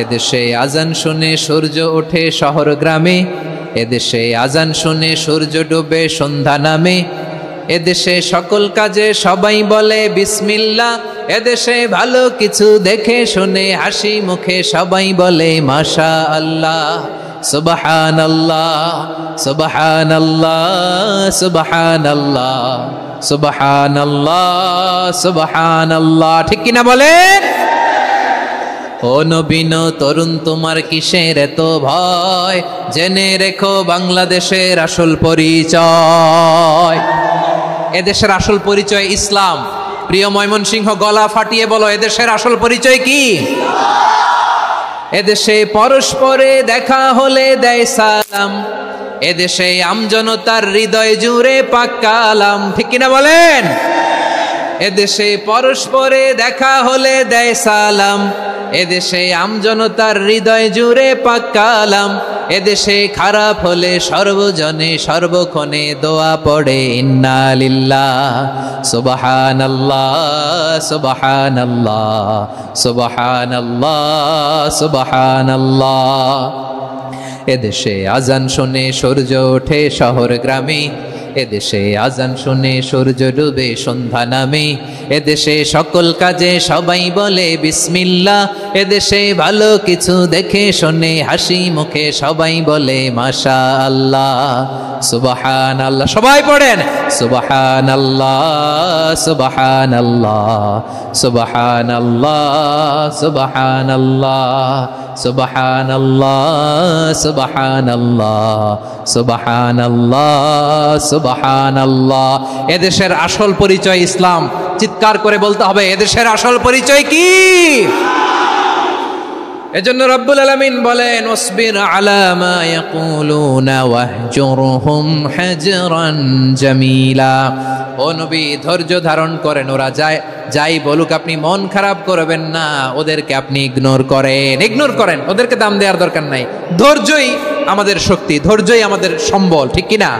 এদেশে আজান শুনে সূর্য ওঠে শহর গ্রামে, এদেশে আজান শুনে সূর্য ডুবে সন্ধ্যা নামে, এদেশে সকল কাজে সবাই বলে বিসমিল্লাহ, এদেশে ভালো কিছু দেখে শুনে হাসি মুখে সবাই বলে মাশা আল্লাহ। সুবহানাল্লাহ, সুবহানাল্লাহ, সুবহানাল্লাহ, সুবহানাল্লাহ, সুবহানাল্লাহ। ঠিক কিনা বলেন? ও নবীন তরুণ, তোমার কিসের এত ভয়? জেনে রেখো বাংলাদেশের আসল পরিচয়। এদেশের আসল পরিচয় ইসলাম। প্রিয় ময়মনসিংহ, গলা ফাটিয়ে বলো, এদেশের আসল পরিচয় কি? এদেশে পরস্পরে দেখা হলে দেয় সালাম, এদেশে আমজনতার হৃদয় জুড়ে পাক কালাম। ঠিক কিনা বলেন? এদেশে পরস্পরে দেখা হলে দেয় সালাম, এদেশে আমজনতার হৃদয় জুড়ে পাক কালাম, এদেশে খারাপ হলে সর্বজনে সর্বক্ষণে দোয়া পড়ে ইন্না লিল্লাহ সুবহানাল্লাহ সুবহানাল্লাহ সুবহানাল্লাহ সুবহানাল্লাহ। এদেশে আজান শুনে সূর্য ওঠে শহর গ্রামে, এদেশে আজান শুনে সূর্য ডুবে সন্ধ্যা নামে, এদেশে সকল কাজে সবাই বলে বিসমিল্লাহ, এদেশে ভালো কিছু দেখে শুনে হাসি মুখে সবাই বলে মাশাআল্লাহ সুবহানাল্লাহ। সবাই পড়েন সুবহানাল্লাহ সুবহানাল্লাহ সুবহানাল্লাহ সুবহানাল্লাহ সুবহানাল্লাহ সুবহানাল্লাহ সুবহানাল্লাহ সুবহানাল্লাহ। এদেশের আসল পরিচয় ইসলাম। চিৎকার করে বলতে হবে, এদেশের আসল পরিচয় কি? এজন্য রব্বুল আলামিন বলেন ওয়াসবির আলা মা ইয়াকুলুনা ওয়াহজুরহুম হাজরান জামিলা। ও নবী, ধৈর্য ধারণ করেন, ওরা যাই বলুক আপনি মন খারাপ করবেন না, ওদেরকে আপনি ইগনোর করেন, ওদেরকে দাম দেওয়ার দরকার নাই। ধৈর্যই আমাদের শক্তি, ধৈর্যই আমাদের সম্বল, ঠিক কিনা?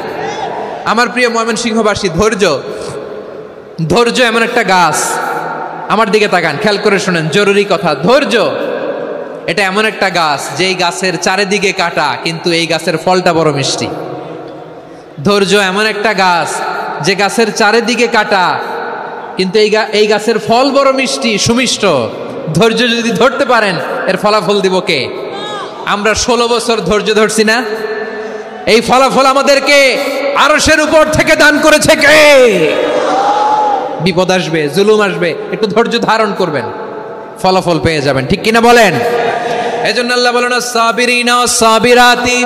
আমার প্রিয় ময়মনসিংহবাসী, ধৈর্য এমন একটা গাছ, আমার দিকে তাকান, খেয়াল করে শুনেন, জরুরি কথা। ধৈর্য এটা এমন একটা গাছ যেই গাছের চারিদিকে কাটা, কিন্তু এই গাছের ফলটা বড় মিষ্টি। ধৈর্য এমন একটা গাছ যে গাছের চারিদিকে কাটা, কিন্তু এই গাছের ফল বড় মিষ্টি সুমিষ্ট। ধৈর্য যদি ধরতে পারেন, এর ফলাফল দিব কে? আমরা 16 বছর ধৈর্য ধরছি না? এই ফলাফল আমাদেরকে আরশের উপর থেকে দান করেছে কে? বিপদ আসবে, জুলুম আসবে, একটু ধৈর্য ধারণ করবেন, ফলাফল পেয়ে যাবেন, ঠিক কিনা বলেন? এজন্য আল্লাহ বলেন সাবিরিনা সাবিরাতি,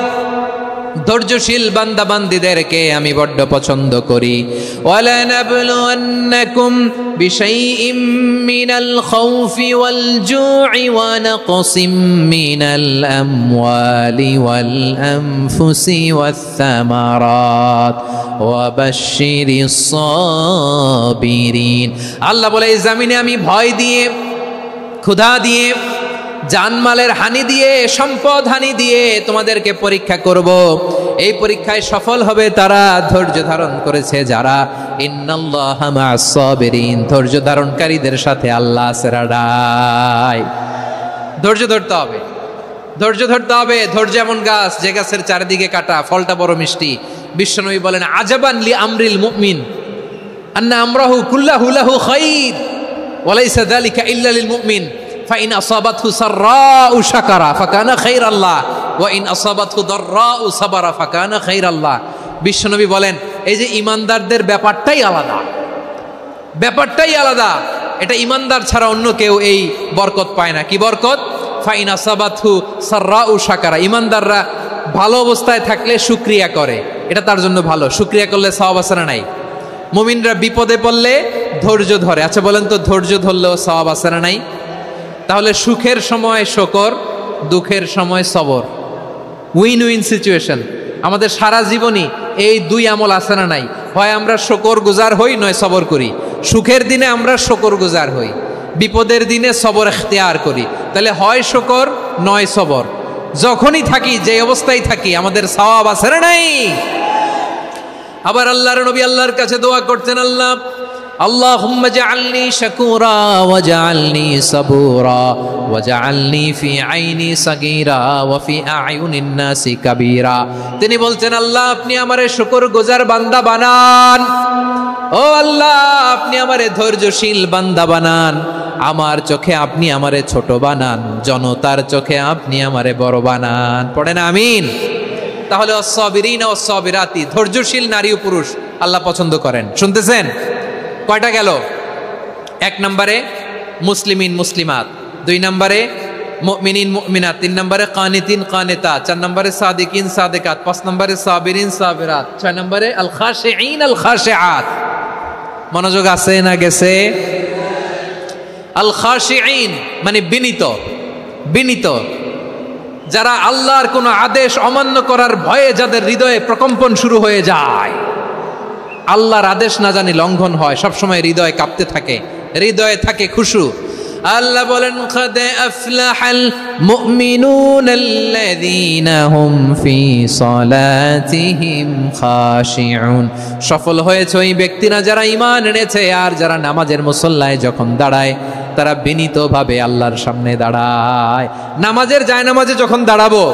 ধৈর্যশীল বান্দা বান্দীদেরকে আমি বড্ড পছন্দ করি। ওয়ালা নাবলুয়ান্নাকুম বিশাইইম মিনাল খাউফি ওয়াল জু'i ওয়া নাকসিম মিনাল আমওয়ালি ওয়াল আনফুসি ওয়াস সামারাত ওয়া বাশশিরিস সাবিরিন। আল্লাহ বলে এই জমিনে আমি ভয় দিয়ে, ক্ষুধা দিয়ে, জানমালের হানি দিয়ে, সম্পদ হানি দিয়ে তোমাদেরকে পরীক্ষা করব। এই পরীক্ষায় সফল হবে তারা ধৈর্য ধারণ করেছে যারা। ইন্নাল্লাহা মা'আস সাবিরিন, ধৈর্য ধারণকারীদের সাথে আল্লাহ আছে রাডাই। ধৈর্য ধরতে হবে, ধৈর্য ধরতে হবে। ধৈর্য এমন গাছ যে গাছের চারিদিকে কাটা, ফলটা বড় মিষ্টি। বিশ্বনবী বলেন আজাবান লি আমরিল মুমিন আন্না আমরাহু কুল্লাহু লাহু খাইর ওয়া লাইসা যালিকা ইল্লা লিল মুমিন ফাইন আসাবাতহু সাররাউ শাকারা ফাকানা খাইরাল্লাহ ওয়া ইন আসাবাতহু দাররাউ সাবারা ফাকানা খাইরাল্লাহ। বিশ্বনবী বলেন এই যে ইমানদারদের ব্যাপারটাই আলাদা, ব্যাপারটাই আলাদা। এটা ইমানদার ছাড়া অন্য কেউ এই বরকত পায় না। কি বরকত? ফাইন আসাবাতহু সাররাউ শাকারা। ইমানদাররা ভালো অবস্থায় থাকলে শুকরিয়া করে, এটা তার জন্য ভালো। শুকরিয়া করলে সওয়াব আছে না নাই? মুমিনরা বিপদে পড়লে ধৈর্য ধরে। আচ্ছা বলেন তো, ধৈর্য ধরলেও সওয়াব আছে না নাই? তাহলে সুখের সময় শকর, দুঃখের সময় সবর, উইন উইন সিচুয়েশন। আমাদের সারা জীবনই এই দুই আমল আছে না নাই? হয় আমরা শকর গুজার হই, নয় সবর করি। সুখের দিনে আমরা শকর গুজার হই, বিপদের দিনে সবর ইখতিয়ার করি। তাহলে হয় শকর নয় সবর। যখনই থাকি, যে অবস্থায় থাকি, আমাদের সওয়াব আছে না নাই? আবার আল্লাহর নবী আল্লাহর কাছে দোয়া করতেন, আল্লাহুম্মা জাআলনি শাকুরা ওয়া জাআলনি সাবুরা ওয়া জাআলনি ফি আইনি সাগীরা ওয়া ফি আয়ুনিন নাসি কাবীরা। তিনি বলছেন, আল্লাহ আপনি আমারে শুকরগুজার বান্দা বানান, ও আল্লাহ আপনি আমারে ধৈর্যশীল বান্দা বানান, আমার চোখে আপনি আমারে ছোট বানান, জনতার চোখে আপনি আমারে বড় বানান। পড়েন আমিন। তাহলে আস-সাবিরিনা ওয়াস-সাবিরাতি, ধৈর্যশীল নারী ও পুরুষ আল্লাহ পছন্দ করেন। শুনতেছেন? কয়টা গেল? 1 নম্বরে মুসলিমিন মুসলিমাত, 2 নম্বরে মুমিনিন মুমিনাত, 3 নম্বরে কানিতিন কানিতাত, 4 নম্বরে সাদিকিন সাদিকাত, 5 নম্বরে সাবিরিন সাবিরাত, 6 নম্বরে আল খাশিঈন আল খাশিআত। মনোযোগ আছে না গেছে? আল খাশিঈন মানে বিনীত, বিনীত, যারা আল্লাহর কোনো আদেশ অমান্য করার ভয়ে যাদের হৃদয়ে প্রকম্পন শুরু হয়ে যায়, আল্লাহর আদেশ না জানি লঙ্ঘন হয়, সবসময় হৃদয় কাঁপতে থাকে, হৃদয়ে থাকে খুশু। আল্লাহ বলেন قد أفلح المؤمنون الذين هم في صلاتهم خاشعون সফল হয়েছে ওই ব্যক্তিরা যারা ঈমান এনেছে আর যারা নামাজের মুসল্লায় যখন দাঁড়ায় তারা বিনীতভাবে আল্লাহর সামনে দাঁড়ায়। নামাজের জায়নামাজে যখন দাঁড়াবো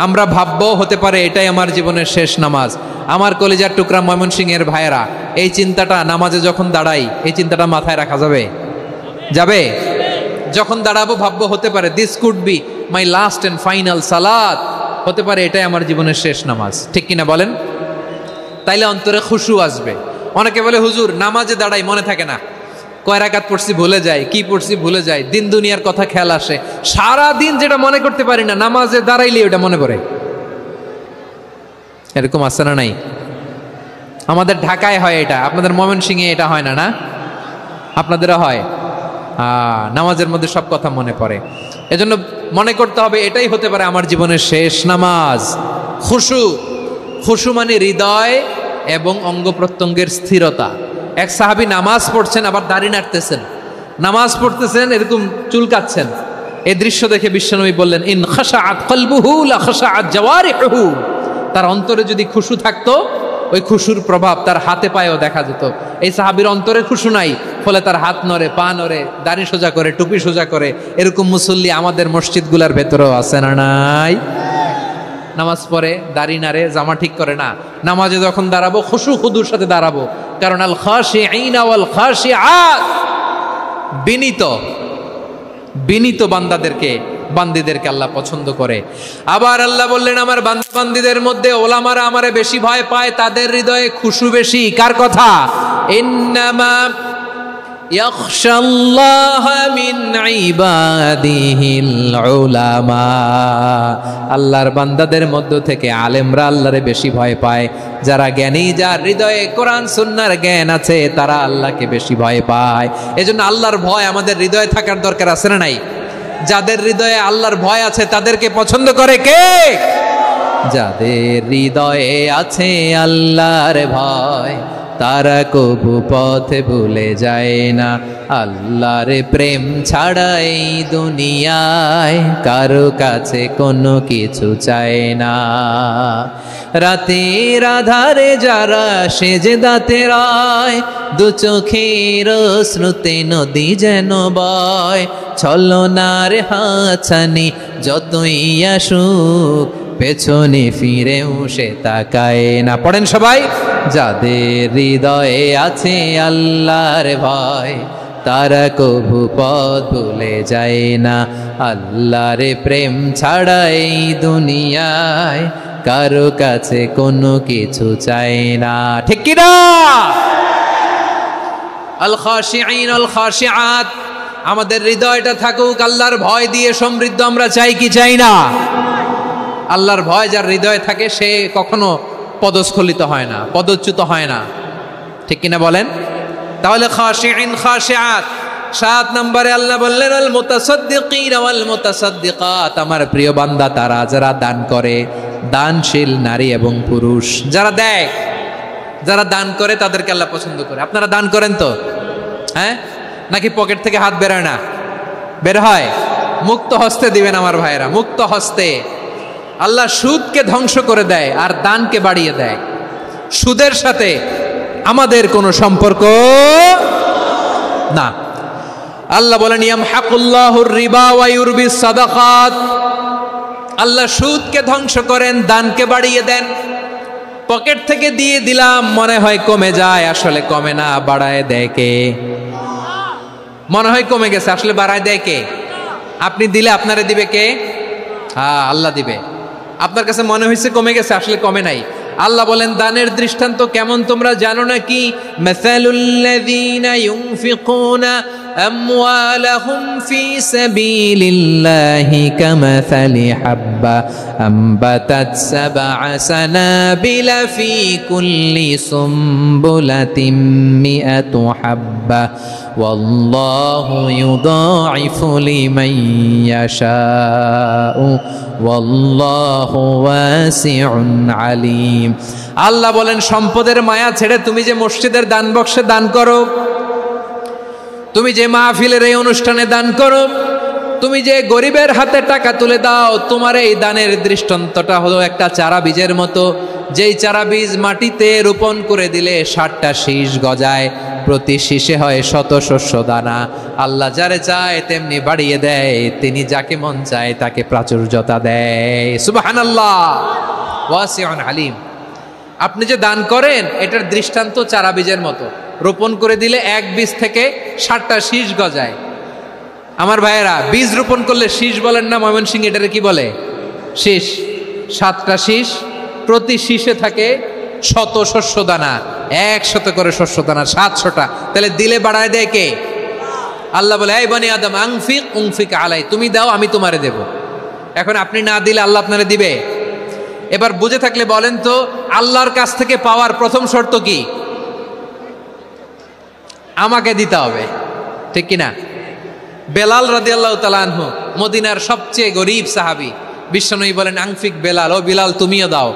আমরা ভাববো হতে পারে এটাই আমার জীবনের শেষ নামাজ। আমার কলিজার টুকরা ময়মনসিংহের ভাইয়েরা, এই চিন্তাটা নামাজে যখন দাঁড়াই এই চিন্তাটা মাথায় রাখা যাবে? যাবে? যখন দাঁড়াবো ভাববো হতে পারে this could be my last and final সালাত, হতে পারে এটাই আমার জীবনের শেষ নামাজ। ঠিক কিনা বলেন? তাইলে অন্তরে খুশু আসবে। অনেকে বলে হুজুর নামাজে দাঁড়াই মনে থাকে না, কয় রাকাত পড়ছি ভুলে যায়, কি পড়ছি ভুলে যায়, দিন দুনিয়ার কথা খেয়াল আসে, সারা দিন যেটা মনে করতে পারি না নামাজে দাঁড়াইলে ওটা মনে পড়ে। এরকম আছে না নাই? আমাদের ঢাকায় হয় এটা, আপনাদের ময়মনসিংহে এটা হয় না? না আপনাদেরও হয়? নামাজের মধ্যে সব কথা মনে পড়ে। এজন্য মনে করতে হবে এটাই হতে পারে আমার জীবনের শেষ নামাজ। খুশু, খুশু মানে হৃদয় এবং অঙ্গ প্রত্যঙ্গের স্থিরতা। এক সাহাবী নামাজ পড়ছেন আবার দাড়ি নাড়তেছেন, নামাজ পড়তেছেন এরকম চুলকাচ্ছেন। এই দৃশ্য দেখে বিশ্বনবী বললেন ইন খাশাআত কলবুহু লা খাশাআত জাওয়ারিহু, তার অন্তরে যদি খুশু থাকতো ওই খুশুর প্রভাব তার হাতে পায়েও দেখা যেত। এই সাহাবীর অন্তরে খুশু নাই, ফলে তার হাত নড়ে, পা নড়ে, দাড়ি সোজা করে, টুপি সোজা করে। এরকম মুসল্লি আমাদের মসজিদগুলোর ভেতরেও আছে না নাই? নামাজ পড়ে, দাড়ি নাড়ে, জামা ঠিক করে না, নামাজে যখন দাঁড়াবো খুশু খুদুর সাথে দাঁড়াবো। কারণ আল খাশিঈনা ওয়াল খাশিআত, বিনীত বিনীত বান্দিদেরকে আল্লাহ পছন্দ করে। আবার আল্লাহ বললেন আমার বান্দিদের মধ্যে ওলামারা আমারে বেশি ভয় পায়, তাদের হৃদয়ে খুশু বেশি। কার কথা? ইন্নামা ইয়াখশাল্লাহ মিন ইবাদিহিল উলামা, আল্লাহর বান্দাদের মধ্য থেকে আলেমরা আল্লাহরে বেশি ভয় পায়। যারা জ্ঞানী, যার হৃদয়ে কোরআন সুন্নাহর জ্ঞান আছে, তারা আল্লাহকে বেশি ভয় পায়। এজন্য আল্লাহর ভয় আমাদের হৃদয়ে থাকার দরকার আছে না নাই? যাদের হৃদয়ে আল্লাহর ভয় আছে তাদেরকে পছন্দ করে কে? যাদের হৃদয়ে আছে আল্লাহর ভয় তারা কবু পথে ভুলে যায় না। আল্লাহর প্রেম ছাড়া এই দুনিয়ায় কারো কাছে কোনো কিছু চায় না। রাতের আধারে যারা সেজদাতে রয়, দু চোখের শ্রুতে নদী যেন বয়, ছলনার হাতছানি যতই আসুক পেছনে ফিরেও সে তাকায় না। পড়েন সবাই, যাদের হৃদয়ে আছে আল্লাহর ভয় তারা কবু পথ ভুলে যায় না। আল্লাহর প্রেম ছাড়া এই দুনিয়ায় কারো কাছে কোনো কিছু চায় না। ঠিক কি না? আল খাশিঈন আল খাশিআত, আমাদের হৃদয়টা থাকুক আল্লাহর ভয় দিয়ে সমৃদ্ধ। আমরা চাই কি চাই না? আল্লাহর ভয় যার হৃদয়ে থাকে সে কখনো পদস্খলিত হয় না, পদচ্যুত হয় না। ঠিক কিনা বলেন? তাহলে খাশিঈন খাশিআত। 7 নম্বরে আল্লাহ বললেন আল মুতাসাদ্দিকিন ওয়াল মুতাসাদ্দিকাত, আমার প্রিয় বান্দা তারা যারা দান করে, দানশীল নারী এবং পুরুষ যারা দেয়, যারা দান করে তাদেরকে আল্লাহ পছন্দ করে। আপনারা দান করেন তো? হ্যাঁ, নাকি পকেট থেকে হাত বেরোয় না? বের হয়। মুক্ত হস্তে দিবেন আমার ভাইয়েরা, মুক্ত হস্তে। আল্লাহ সুদকে ধ্বংস করে দেয় আর দানকে বাড়িয়ে দেয়। সুদের সাথে আমাদের কোনো সম্পর্ক না। আল্লাহ বলেন ইয়ামহাকুল্লাহুর রিবা ওয়া ইউরবিস সাদাকাত, আল্লাহ সুদকে ধ্বংস করেন, দানকে বাড়িয়ে দেন। পকেট থেকে দিয়ে দিলাম মনে হয় কমে যায়, আসলে কমে না, বাড়ায় দেয় কে? মনে হয় কমে গেছে, আসলে বাড়ায় দেয় কে? আপনি দিলে আপনারে দিবে কে? হ্যাঁ, আল্লাহ দিবে। আপনার কাছে মনে হয়েছে কমে গেছে, আসলে কমে নাই। আল্লাহ বলেন দানের দৃষ্টান্ত কেমন তোমরা জানো নাকি? মাসালুল্লাযীনা ইউনফিকুনা আমওয়ালাহুম ফি সাবিলিল্লাহি কামাসালি হাব্বা আমবাতাত সাবআ সানাবিলা ফি কুল্লি সুমবুলাতিন মিআতু হাব্বা ওয়াল্লাহু ইউদাঈফু লিমান ইয়াশাউ ওয়াল্লাহু ওয়াসিউন আলীম। আল্লাহ বলেন সম্পদের মায়া ছেড়ে তুমি যে মসজিদের দান বক্সে দান করো, তুমি যে মাহফিলের এই অনুষ্ঠানে দান করো, তুমি যে গরিবের হাতে টাকা তুলে দাও, তোমার এই দানের দৃষ্টান্তটা হলো একটা চারা বীজের মতো, যেই চারা বীজ মাটিতে রোপণ করে দিলে 60টা শীষ গজায়, প্রতি শীষে হয় শত শস্য দানা। আল্লাহ যারে চায় তেমনি বাড়িয়ে দেয়, তিনি যাকে মন চায় তাকে প্রাচুর্যতা দেয়। সুবহানাল্লাহ, ওয়াসিউন আলিম। আপনি যে দান করেন এটার দৃষ্টান্ত চারা বীজের মতো, রোপণ করে দিলে এক বীজ থেকে 60টা শীষ গজায়। আমার ভাইয়েরা, বীজ রোপণ করলে শীষ বলেন না ময়মনসিংহ, এটারে কি বলে? শীষ। 7টা শীষ, প্রতি শীষে থাকে শত শস্য দানা, 100 করে শস্য দানা, 700টা। তাহলে দিলে বাড়ায় দেয় কে? আল্লাহ বলে, এই বনি আদম আনফিক উনফিক আলাই, তুমি দাও আমি তোমারে দেব। এখন আপনি না দিলে আল্লাহ আপনারে দিবে? এবার বুঝে থাকলে বলেন তো, আল্লাহর কাছ থেকে পাওয়ার প্রথম শর্ত কি? আমাকে দিতে হবে, ঠিক কিনা? বেলাল রাদিয়াল্লাহু তাআলা আনহু, মদিনার সবচেয়ে গরীব সাহাবী, বিশ্বনবী বলেন আনফিক বেলাল, ও বিলাল তুমিও দাও।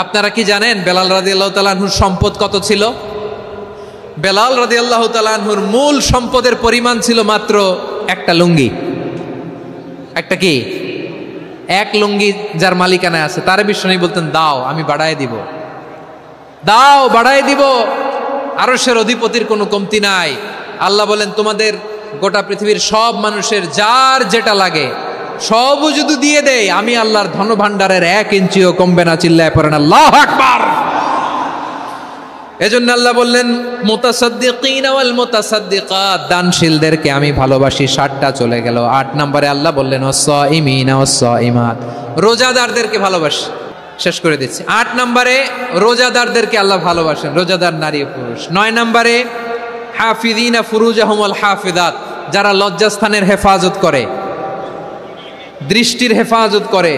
আপনারা কি জানেন বেলাল রাদিয়াল্লাহু তাআলা আনহুর সম্পদ কত ছিল? বেলাল রাদিয়াল্লাহু তাআলা আনহুর মূল সম্পদের পরিমাণ ছিল মাত্র একটা লুঙ্গি। একটা কি? এক লুঙ্গি যার মালিকানায় আছে, তার বিশ্বনবী বলতেন দাও আমি বাড়ায় দিব, দাও বাড়ায় দিব। আরশের অধিপতির কোনো কমতি নাই। আল্লাহ বলেন, তোমাদের গোটা পৃথিবীর সব মানুষের যার যেটা লাগে সবও যদি দিয়ে দেয়, আমি আল্লাহর ধন ভাণ্ডারের 1 ইঞ্চিও কমবে না। চিল্লায় পড়েন আল্লাহু আকবার। এজন্য আল্লাহ বললেন, মুতাসাদ্দিকিনা ওয়াল মুতাসাদ্দিকাত, দানশীলদেরকে আমি ভালোবাসি। 60টা চলে গেল। 8 নম্বরে আল্লাহ বললেন, ওয়াস-সাইমিনা ওয়াস-সাইমাত, রোজাদারদেরকে ভালোবাসি। শেষ করে দিচ্ছি। 8 নম্বরে রোজাদারদেরকে আল্লাহ ভালোবাসেন, রোজাদার নারী ও পুরুষ। 9 নম্বরে হাফিযিনা ফুরুজাহুম ওয়াল হাফিযাত, যারা লজ্জাস্থানের হেফাজত করে, দৃষ্টির হেফাজত করে,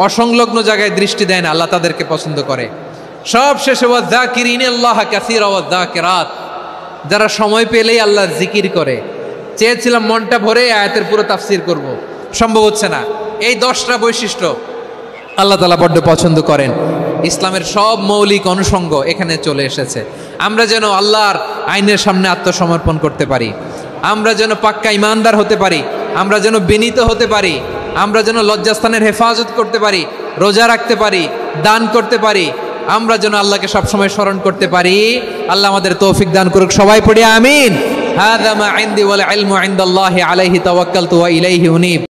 অসংলগ্ন জায়গায় দৃষ্টি দেয় না, আল্লাহ তাদেরকে পছন্দ করে। সব শেষে ওয়াযাকিরিনাল্লাহ কাসীরা ওয়াযাকিরাত, যারা সময় পেলেই আল্লাহর জিকির করে। চেয়েছিলাম মনটা ভরে আয়াতের পুরো তাফসীর করব, সম্ভব হচ্ছে না। এই 10টা বৈশিষ্ট্য আল্লাহ তাআলা বড্ড পছন্দ করেন। ইসলামের সব মৌলিক অনুষঙ্গ এখানে চলে এসেছে। আমরা যেন আল্লাহর আইনের সামনে আত্মসমর্পণ করতে পারি, আমরা যেন পাক্কা ইমানদার হতে পারি, আমরা যেন বিনীত হতে পারি, আমরা যেন লজ্জাস্থানের হেফাজত করতে পারি, রোজা রাখতে পারি, দান করতে পারি, আমরা যেন আল্লাহকে সবসময় স্মরণ করতে পারি। আল্লাহ আমাদের তৌফিক দান করুক। সবাই পড়ি আমিন। হাযা মা ইনদি ওয়াল ইলমু ইনদাল্লাহি আলাইহি তাওয়াক্কালতু ওয়া ইলাইহি উনীব।